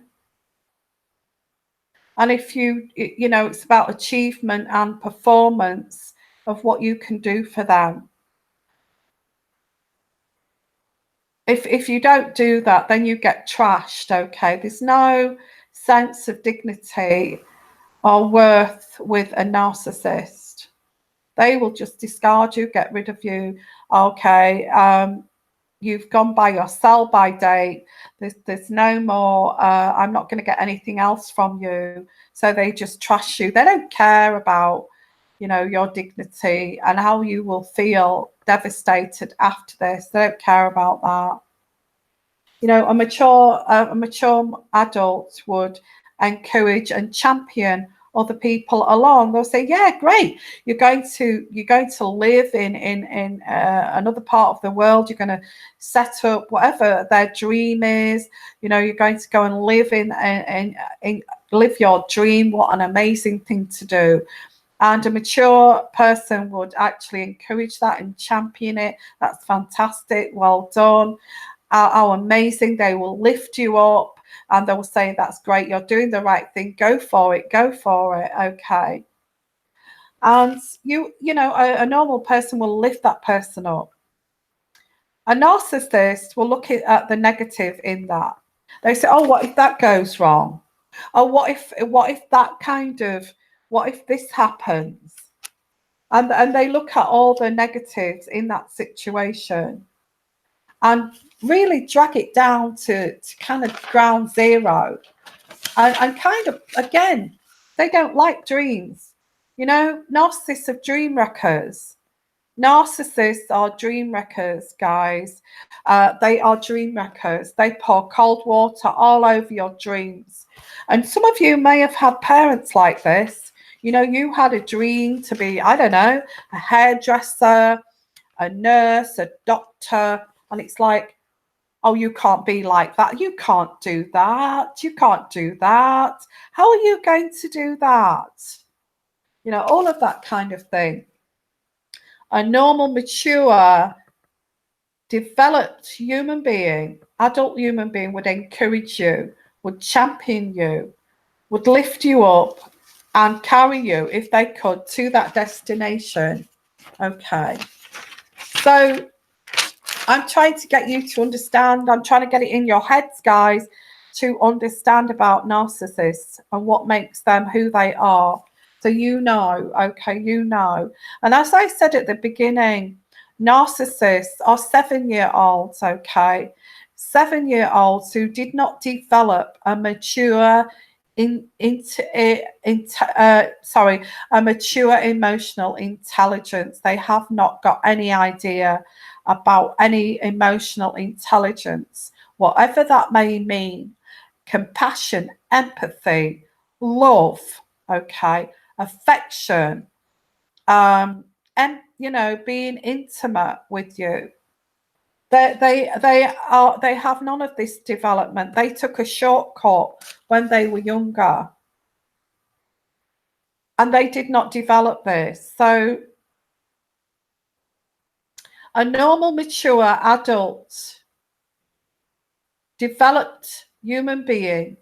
A: And if it's about achievement and performance of what you can do for them. If you don't do that, then you get trashed, okay? There's no sense of dignity or worth with a narcissist. They will just discard you, get rid of you. Okay, you've gone by your sell-by date. There's no more. I'm not going to get anything else from you. So they just trash you. They don't care about, your dignity and how you will feel devastated after this. They don't care about that. A mature adult would encourage and champion other people along. They'll say, "Yeah, great. You're going to live in another part of the world. You're going to set up whatever their dream is. You're going to go and live in live your dream. What an amazing thing to do." And a mature person would actually encourage that and champion it. That's fantastic. Well done. How amazing. They will lift you up and they will say, "That's great. You're doing the right thing. Go for it. Go for it." Okay. And a normal person will lift that person up. A narcissist will look at the negative in that. They say, "Oh, what if that goes wrong? Oh, what if this happens?" And they look at all the negatives in that situation and really drag it down to kind of ground zero. And kind of, again, they don't like dreams. Narcissists are dream wreckers. Narcissists are dream wreckers, guys. They are dream wreckers. They pour cold water all over your dreams. And some of you may have had parents like this. You had a dream to be, I don't know, a hairdresser, a nurse, a doctor. And it's like, "Oh, you can't be like that. You can't do that. You can't do that. How are you going to do that?" All of that kind of thing. A normal, mature, developed human being, adult human being would encourage you, would champion you, would lift you up and carry you, if they could, to that destination. Okay. So I'm trying to get you to understand. I'm trying to get it in your heads, guys, to understand about narcissists and what makes them who they are. So okay, And as I said at the beginning, narcissists are 7-year-olds, okay? 7-year-olds who did not develop a mature a mature emotional intelligence. They have not got any idea about any emotional intelligence, whatever that may mean. Compassion, empathy, love, okay, affection, and being intimate with you. They have none of this development. They took a shortcut when they were younger, and they did not develop this. So a normal, mature, adult, developed human being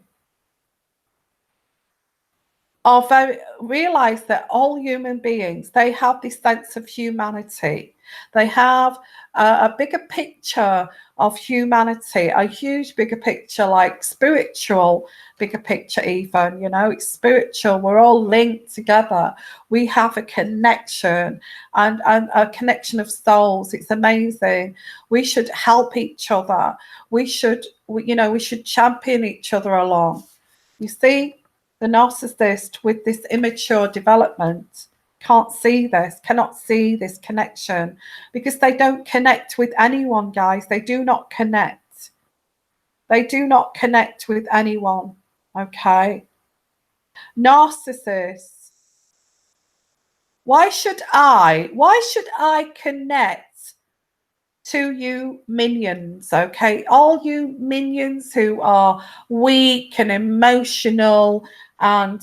A: realize that all human beings, they have this sense of humanity. They have a bigger picture of humanity, a huge bigger picture, like spiritual bigger picture even, it's spiritual. We're all linked together. We have a connection and a connection of souls. It's amazing. We should help each other. We should champion each other along. You see, the narcissist with this immature development cannot see this connection, because they don't connect with anyone, guys. They do not connect. They do not connect with anyone, okay? Narcissists. Why should I connect to you minions, okay? All you minions who are weak and emotional and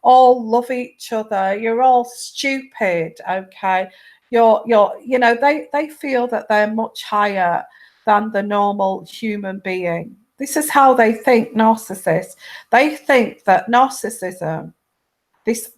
A: all love each other, you're all stupid, okay? You know, they feel that they're much higher than the normal human being. This is how they think, narcissists. They think that narcissism, this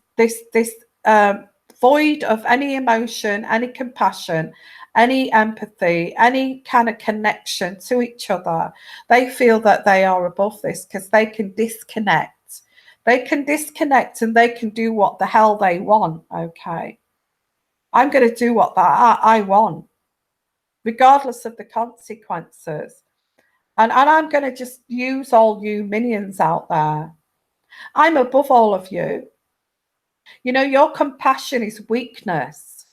A: void of any emotion, any compassion, any empathy, any kind of connection to each other, they feel that they are above this because they can disconnect. They can disconnect and they can do what the hell they want, okay? I'm going to do what I want, regardless of the consequences. And I'm going to just use all you minions out there. I'm above all of you. You know, your compassion is weakness.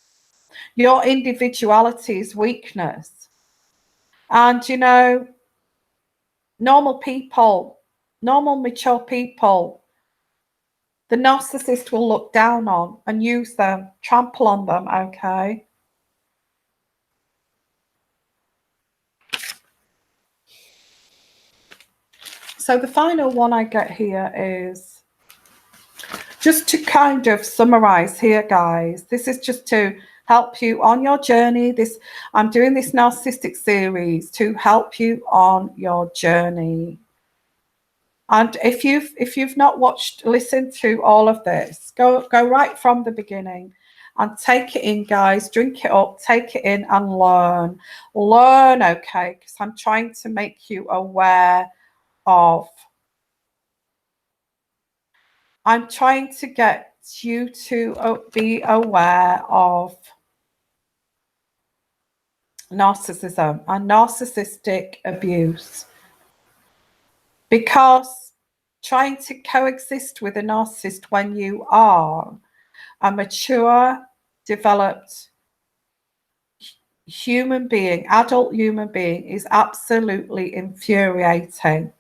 A: Your individuality is weakness. And, you know, normal people, normal mature people, the narcissist will look down on and use them, trample on them, okay? So the final one I get here is just to kind of summarize here, guys. This is just to help you on your journey. I'm doing this narcissistic series to help you on your journey. And if you've not listened to all of this, go right from the beginning and take it in, guys. Drink it up, take it in and learn, okay? Because I'm trying to make you aware of. I'm trying to get you to be aware of narcissism and narcissistic abuse, because trying to coexist with a narcissist when you are a mature, developed human being, adult human being, is absolutely infuriating,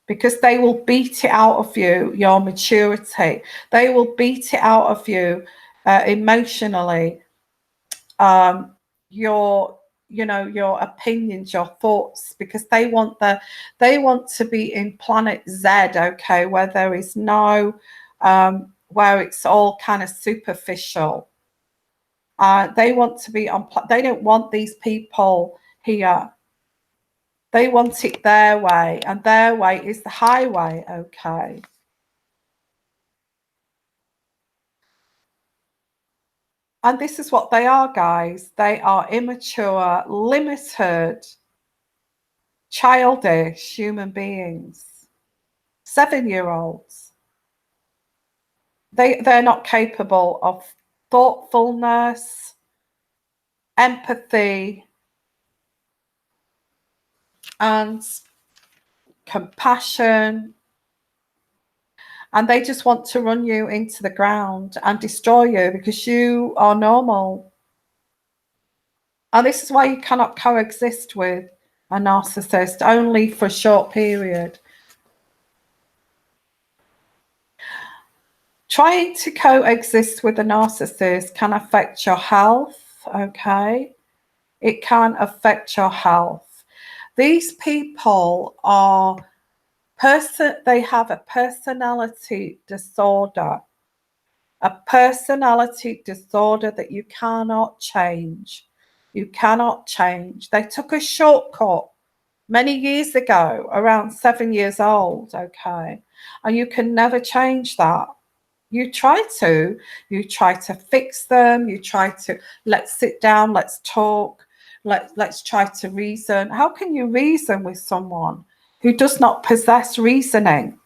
A: because they will beat it out of you, your maturity. They will beat it out of you emotionally, your opinions, your thoughts, because they want to be in planet Z, okay, where there is no where it's all kind of superficial. They want to be on. They don't want these people here. They want it their way, and their way is the highway, okay? And this is what they are, guys. They are immature, limited, childish human beings. 7-year-olds. They're not capable of thoughtfulness, empathy, and compassion. And they just want to run you into the ground and destroy you because you are normal. And this is why you cannot coexist with a narcissist, only for a short period. Trying to coexist with a narcissist can affect your health, okay? It can affect your health. These people are they have a personality disorder. A personality disorder that you cannot change. You cannot change. They took a shortcut many years ago, around 7 years old, okay? And you can never change that. You try to fix them. You try to, let's sit down, let's talk, let's try to reason. How can you reason with someone who does not possess reasoning?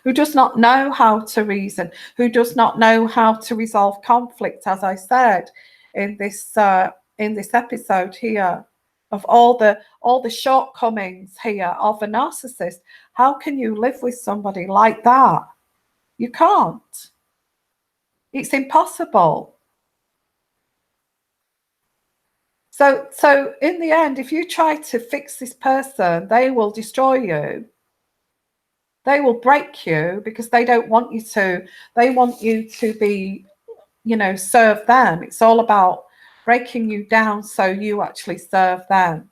A: Who does not know how to reason, who does not know how to resolve conflict, as I said in this episode here, of all the shortcomings here of a narcissist. How can you live with somebody like that? You can't. It's impossible. So in the end, if you try to fix this person, they will destroy you. They will break you because they don't want you to. They want you to be, serve them. It's all about breaking you down so you actually serve them.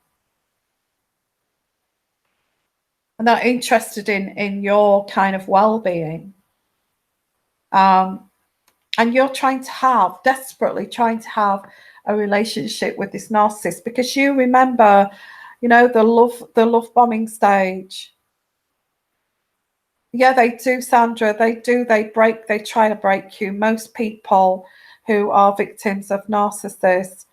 A: And they're interested in your kind of well-being. And you're desperately trying to have a relationship with this narcissist, because you remember, you know, the love bombing stage. Yeah, they do, Sandra. They do. They try to break you. Most people who are victims of narcissists,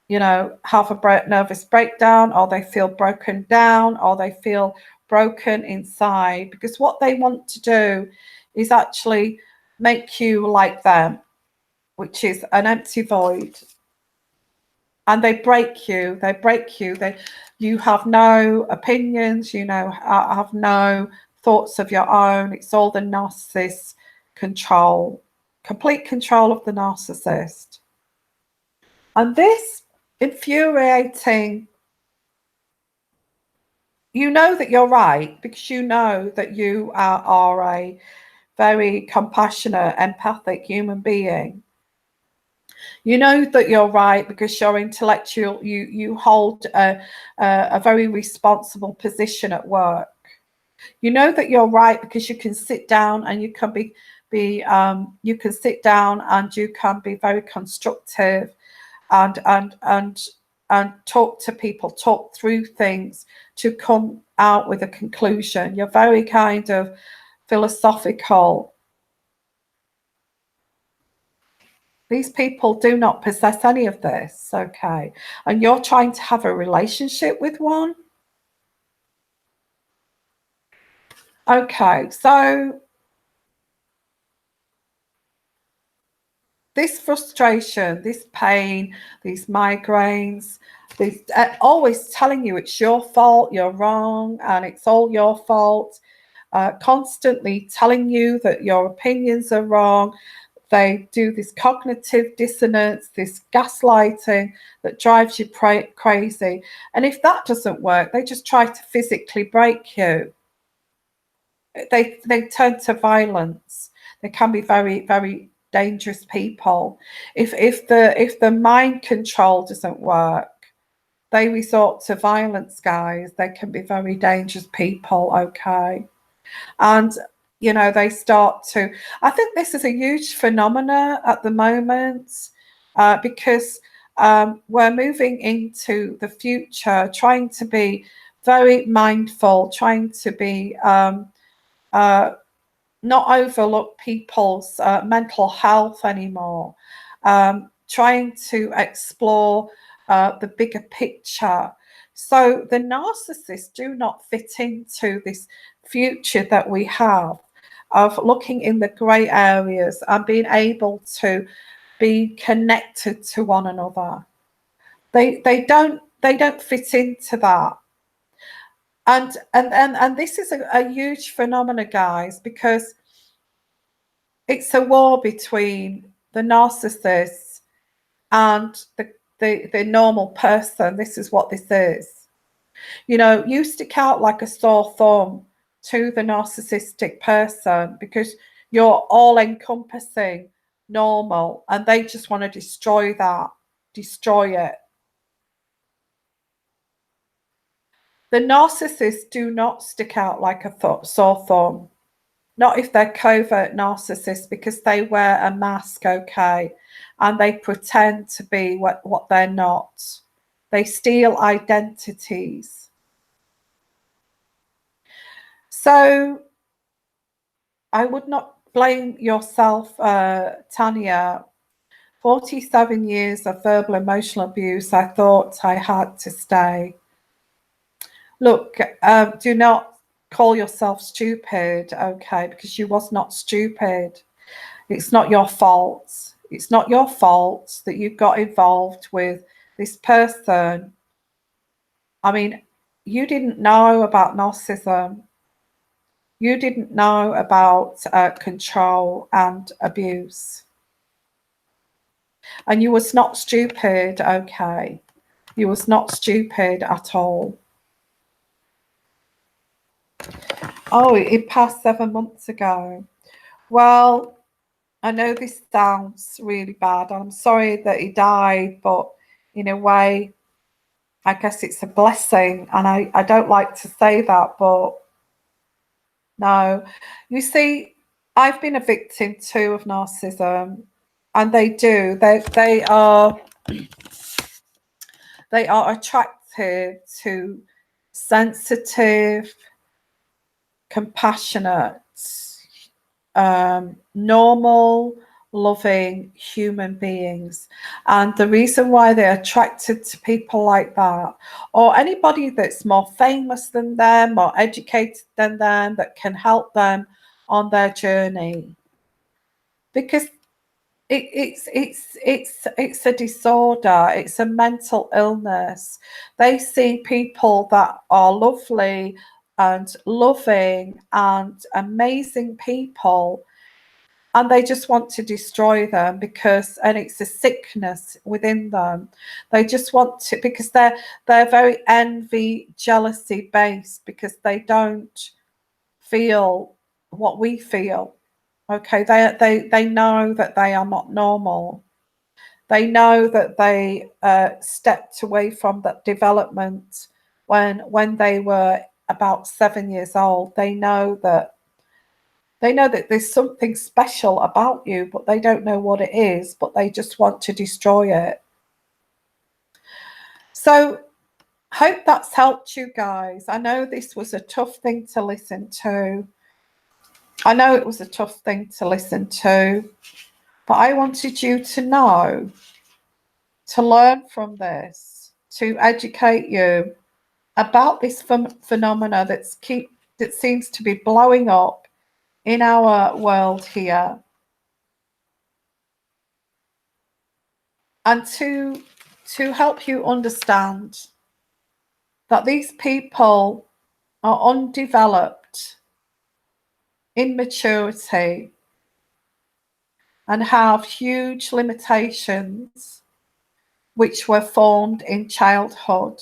A: you know, have a nervous breakdown, or they feel broken down, or they feel broken inside, because what they want to do is actually make you like them, which is an empty void. And they break you. You have no opinions, you know, have no thoughts of your own. It's all the narcissist's control, complete control of the narcissist. And this infuriating, you know that you're right, because you know that you are a very compassionate, empathic human being. You know that you're right because you're intellectual. You hold a very responsible position at work. You know that you're right because you can sit down and you can you can sit down and you can be very constructive and talk to people, talk through things to come out with a conclusion. You're very kind of philosophical. These people do not possess any of this, okay? And you're trying to have a relationship with one. Okay, so this frustration, this pain, these migraines, this always telling you it's your fault, you're wrong, and it's all your fault, constantly telling you that your opinions are wrong. They do this cognitive dissonance, this gaslighting that drives you crazy. And if that doesn't work, they just try to physically break you. They turn to violence. They can be very, very dangerous people. If the mind control doesn't work, they resort to violence, guys. They can be very dangerous people, okay? And you know, they start to, I think this is a huge phenomena at the moment, because we're moving into the future, trying to be very mindful, trying to be not overlook people's mental health anymore, trying to explore the bigger picture. So the narcissists do not fit into this future that we have of looking in the grey areas and being able to be connected to one another. They don't fit into that. And this is a huge phenomena, guys, because it's a war between the narcissist and the normal person. This is what this is. You know, you stick out like a sore thumb to the narcissistic person because you're all encompassing normal, and they just want to destroy it. The narcissists do not stick out like a sore thumb. Not if they're covert narcissists, because they wear a mask, okay, and they pretend to be what they're not. They steal identities. So I would not blame yourself, Tanya. 47 years of verbal emotional abuse. I thought I had to stay. Look, do not call yourself stupid, okay, because you was not stupid. It's not your fault. It's not your fault that you got involved with this person. I mean, you didn't know about narcissism. You didn't know about control and abuse. And you was not stupid, okay? You was not stupid at all. Oh, it passed 7 months ago. Well, I know this sounds really bad. I'm sorry that he died, but in a way, I guess it's a blessing. And I don't like to say that, but no. You see, I've been a victim too of narcissism, and they are attracted to sensitive, compassionate, normal, loving human beings. And the reason why they're attracted to people like that, or anybody that's more famous than them, more educated than them, that can help them on their journey, because it's a disorder, it's a mental illness. They see people that are lovely and loving and amazing people, and they just want to destroy them, because, and it's a sickness within them. They just want to, because they're very envy, jealousy based, because they don't feel what we feel. Okay, they know that they are not normal. They know that they stepped away from that development when they were about 7 years old. They know that there's something special about you, but they don't know what it is, but they just want to destroy it. So hope that's helped you guys. I know this was a tough thing to listen to. I know it was a tough thing to listen to, but I wanted you to know, to learn from this, to educate you about this phenomena that seems to be blowing up in our world here, and to help you understand that these people are undeveloped, immaturity, and have huge limitations which were formed in childhood.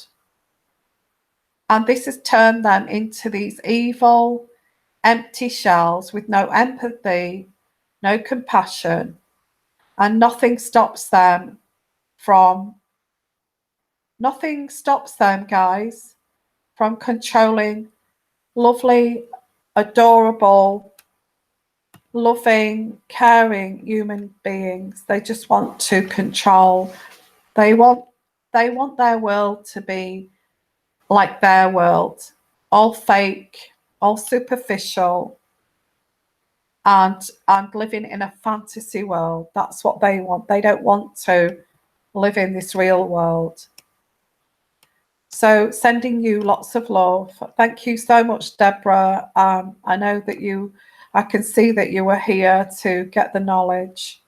A: And this has turned them into these evil, empty shells with no empathy, no compassion, and nothing stops them, guys, from controlling lovely, adorable, loving, caring human beings. They just want to control. They want their world to be like their world, all fake, all superficial, and living in a fantasy world. That's what they want. They don't want to live in this real world. So sending you lots of love. Thank you so much, Deborah. I know that I can see that you were here to get the knowledge.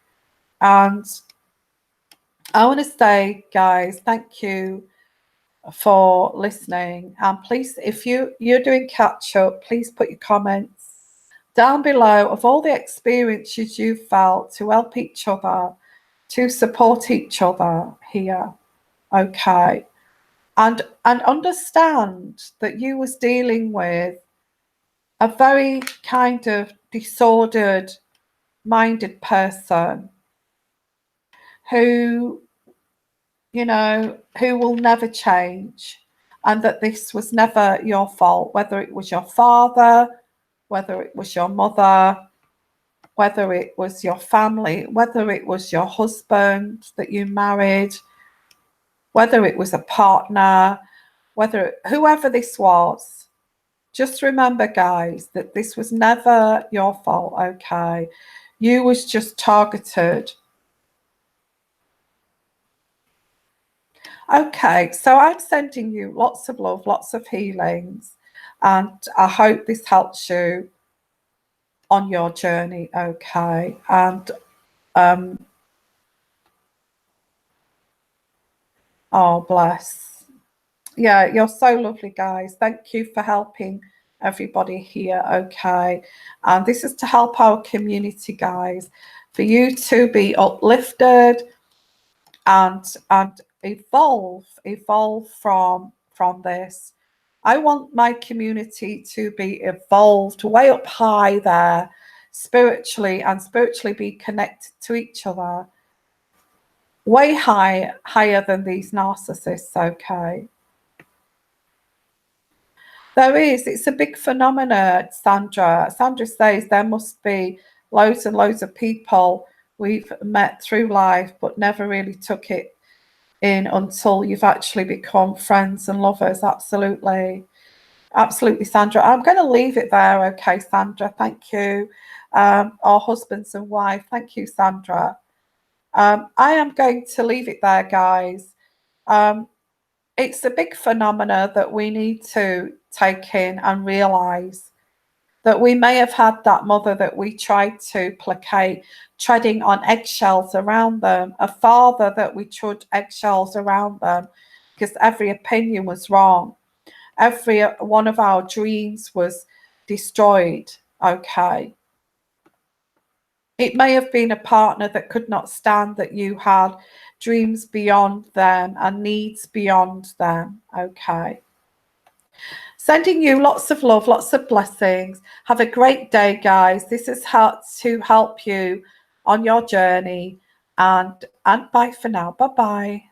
A: And I want to say, guys, thank you for listening. And please, if you're doing catch up, please put your comments down below of all the experiences you've felt, to help each other, to support each other here. Okay. And understand that you was dealing with a very kind of disordered minded person who will never change, and that this was never your fault, whether it was your father, whether it was your mother, whether it was your family, whether it was your husband that you married, whether it was a partner, whoever this was. Just remember, guys, that this was never your fault, okay? You was just targeted. Okay, so I'm sending you lots of love, lots of healings, and I hope this helps you on your journey, okay? And oh, bless. Yeah, you're so lovely, guys. Thank you for helping everybody here, okay? And this is to help our community, guys, for you to be uplifted and evolve from this. I want my community to be evolved way up high there, spiritually and spiritually be connected to each other way higher than these narcissists, okay? There is. It's a big phenomenon, Sandra. Sandra says there must be loads and loads of people we've met through life but never really took it in until you've actually become friends and lovers. Absolutely. Absolutely, Sandra. I'm going to leave it there, okay, Sandra. Thank you. Our husbands and wife. Thank you, Sandra. I am going to leave it there, guys. It's a big phenomena that we need to take in and realize that we may have had that mother that we tried to placate, treading on eggshells around them, a father that we trod eggshells around them because every opinion was wrong. Every one of our dreams was destroyed, okay? It may have been a partner that could not stand that you had dreams beyond them and needs beyond them, okay? Sending you lots of love, lots of blessings. Have a great day, guys. This is how to help you on your journey. And bye for now. Bye-bye.